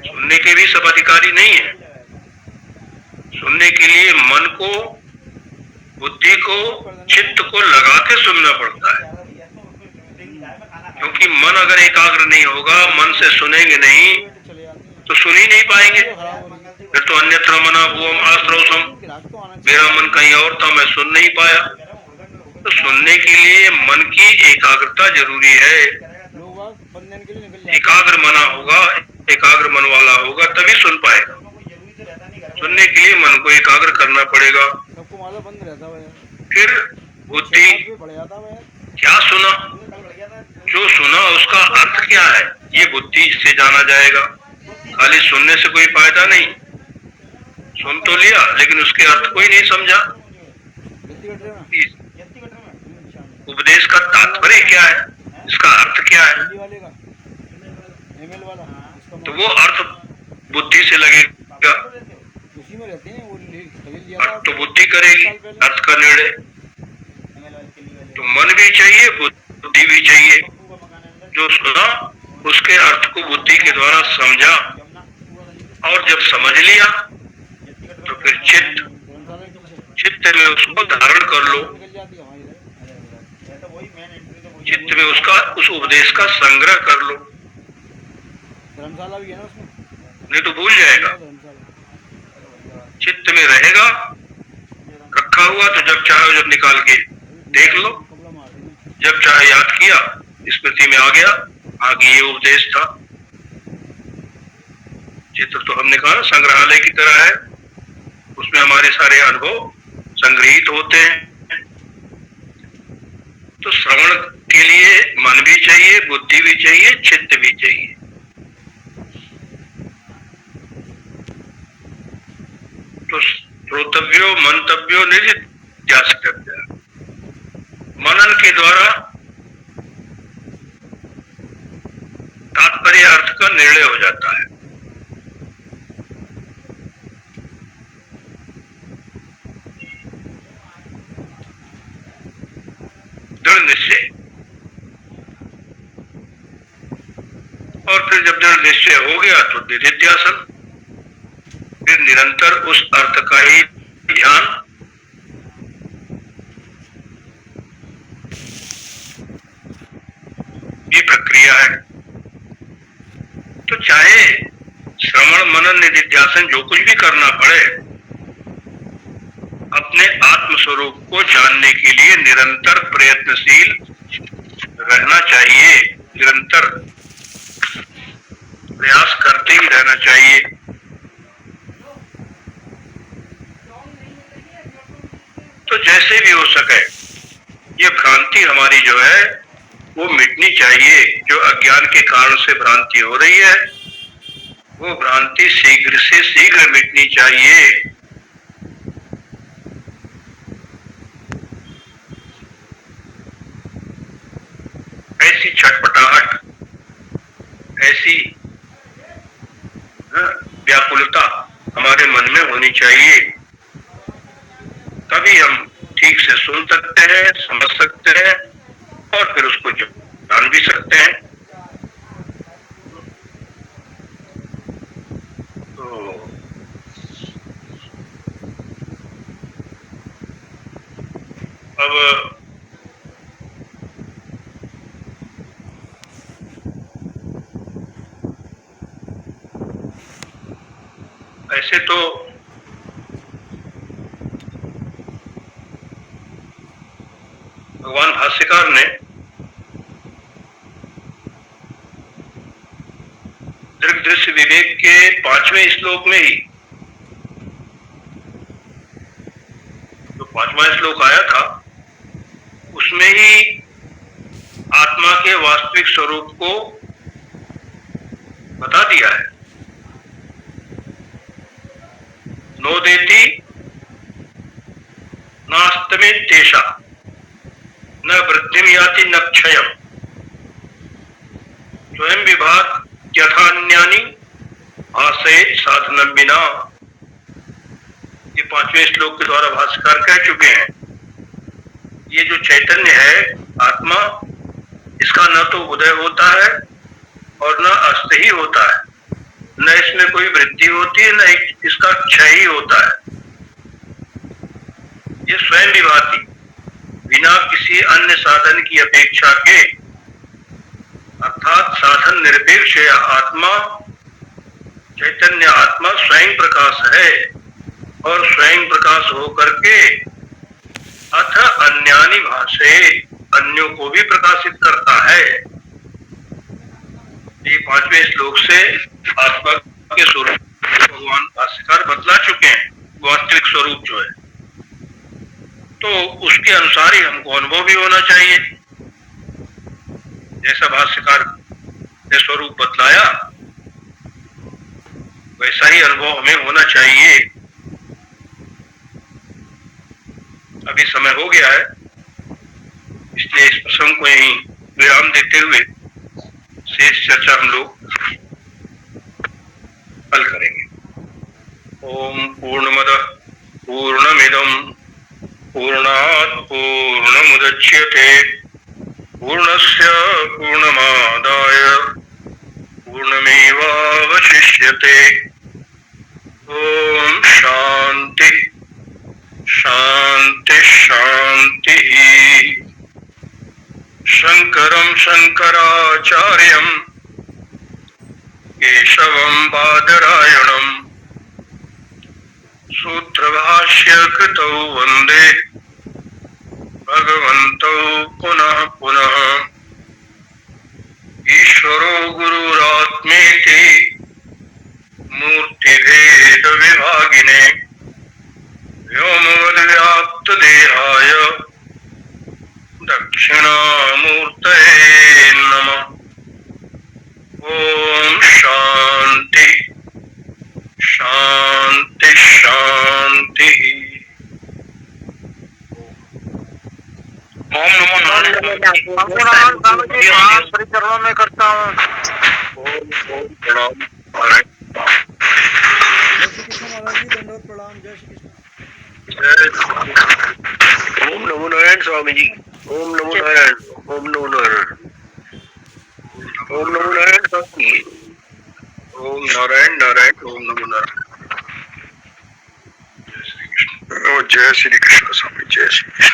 सुनने के भी सब अधिकारी नहीं है, सुनने के लिए मन को, बुद्धि को, चित्त को लगा के सुनना पड़ता है। क्योंकि मन अगर एकाग्र नहीं होगा, मन से सुनेंगे नहीं तो सुन ही नहीं पाएंगे। फिर तो अन्यत्र मना भुवम आश्रवसम, मेरा मन कहीं और था, मैं सुन नहीं पाया। तो सुनने के लिए मन की एकाग्रता जरूरी है। एकाग्र मना होगा, एकाग्र मन वाला होगा तभी सुन पाएगा। सुनने के लिए मन को एकाग्र करना पड़ेगा। फिर बुद्धि, क्या सुना, जो सुना उसका अर्थ क्या है, ये बुद्धि से जाना जाएगा। खाली सुनने से कोई फायदा नहीं, सुन तो लिया लेकिन उसके अर्थ को ही नहीं समझा। उपदेश का तात्पर्य क्या है, इसका अर्थ क्या है, तो वो अर्थ बुद्धि से लगेगा, अर्थ तो बुद्धि करेगी, अर्थ का निर्णय। तो मन भी चाहिए, बुद्धि भी चाहिए। जो सुना उसके अर्थ को बुद्धि के द्वारा समझा, और जब समझ लिया तो फिर चित्त में उसको धारण कर लो, चित्त में उसका, उस उपदेश का संग्रह कर लो, नहीं तो भूल जाएगा। चित्त में रहेगा रखा हुआ, तो जब चाहे जब निकाल के देख लो, जब चाहे याद किया, स्मृति में आ गया, आगे ये उपदेश था। चित्र तो हमने कहा संग्रहालय की तरह है, उसमें हमारे सारे अनुभव संग्रहित होते हैं। तो श्रवण के लिए मन भी चाहिए, बुद्धि भी चाहिए, चित्त भी चाहिए। तो श्रोतव्यो मंतव्यो निधिध्यासितव्य, मनन के द्वारा तात्पर्य अर्थ का निर्णय हो जाता है। दृढ़ निश्चय, और फिर जब दृढ़ निश्चय हो गया तो निधिध्यासन, फिर निरंतर उस अर्थ का ही ध्यान। ये प्रक्रिया है। तो चाहे श्रवण मनन निधिध्यासन जो कुछ भी करना पड़े, अपने आत्म स्वरूप को जानने के लिए निरंतर प्रयत्नशील रहना चाहिए, निरंतर प्रयास करते ही रहना चाहिए। तो जैसे भी हो सके ये भ्रांति हमारी जो है वो मिटनी चाहिए, जो अज्ञान के कारण से भ्रांति हो रही है वो भ्रांति शीघ्र से शीघ्र मिटनी चाहिए। ऐसी छटपटाहट, ऐसी व्याकुलता हमारे मन में होनी चाहिए, तभी हम ठीक से सुन सकते हैं, समझ सकते हैं और फिर उसको जान भी सकते हैं। तो अब ऐसे तो भगवान भाष्यकार ने दीर्घ दृश्य विवेक के 5वें श्लोक में ही, जो 5वां श्लोक आया था, उसमें ही आत्मा के वास्तविक स्वरूप को बता दिया है। नोदेति नास्तमेत तेषा न वृद्धिम याति न क्षयम स्वयं विभाग यथान्यानि आसेत साधनम बिना। ये 5वें श्लोक के द्वारा भाष्यकार कह चुके हैं, ये जो चैतन्य है आत्मा, इसका न तो उदय होता है और न अस्त ही होता है, न इसमें कोई वृद्धि होती है, न इसका क्षय ही होता है। ये स्वयं विभाति, बिना किसी अन्य साधन की अपेक्षा के, अर्थात साधन निरपेक्ष आत्मा, चैतन्य आत्मा स्वयं प्रकाश है और स्वयं प्रकाश होकर के अथ अन्यानि भाषे, अन्यों को भी प्रकाशित करता है। ये 5वें श्लोक से आत्मा के स्वरूप भगवान भाष्यकार बतला चुके हैं, वास्तविक स्वरूप जो है, तो उसके अनुसार ही हमको अनुभव भी होना चाहिए। जैसा भाष्यकार ने स्वरूप बतलाया, वैसा ही अनुभव हमें होना चाहिए। अभी समय हो गया है, इसलिए इस प्रसंग को यहीं विराम देते हुए शेष चर्चा हम लोग कल करेंगे। ओम पूर्णमदः पूर्णमिदं पूर्णात् पूर्णमुदच्यते पूर्णस्य पूर्णमादाय पूर्णमेवावशिष्यते। ओम शांति शांति शांति। शंकरं शंकराचार्यं केशवं बादरायणं सूत्रभाष्यकृतौ वन्दे भगवन्तौ पुनः पुनः। ईश्वरो गुरुरात्मेति मूर्तिभेद विभागिने व्योमवद्व्याप्तदेहाय दक्षिणामूर्तये नमः। ओम शांति शांति शांति। ओम नमो नारायण। चरणों में करता हूँ। ओम प्रणाम। दंडवत प्रणाम। जय श्री कृष्ण। ओम नमो नारायण स्वामी जी। ओम नमो नारायण। ओम नमो नारायण। ओम नमो नारायण स्वामी जी। ओम नारायण नारायण। ओम नमो नारायण। जय श्री कृष्ण। जय श्री कृष्ण स्वामी। जय श्री कृष्ण।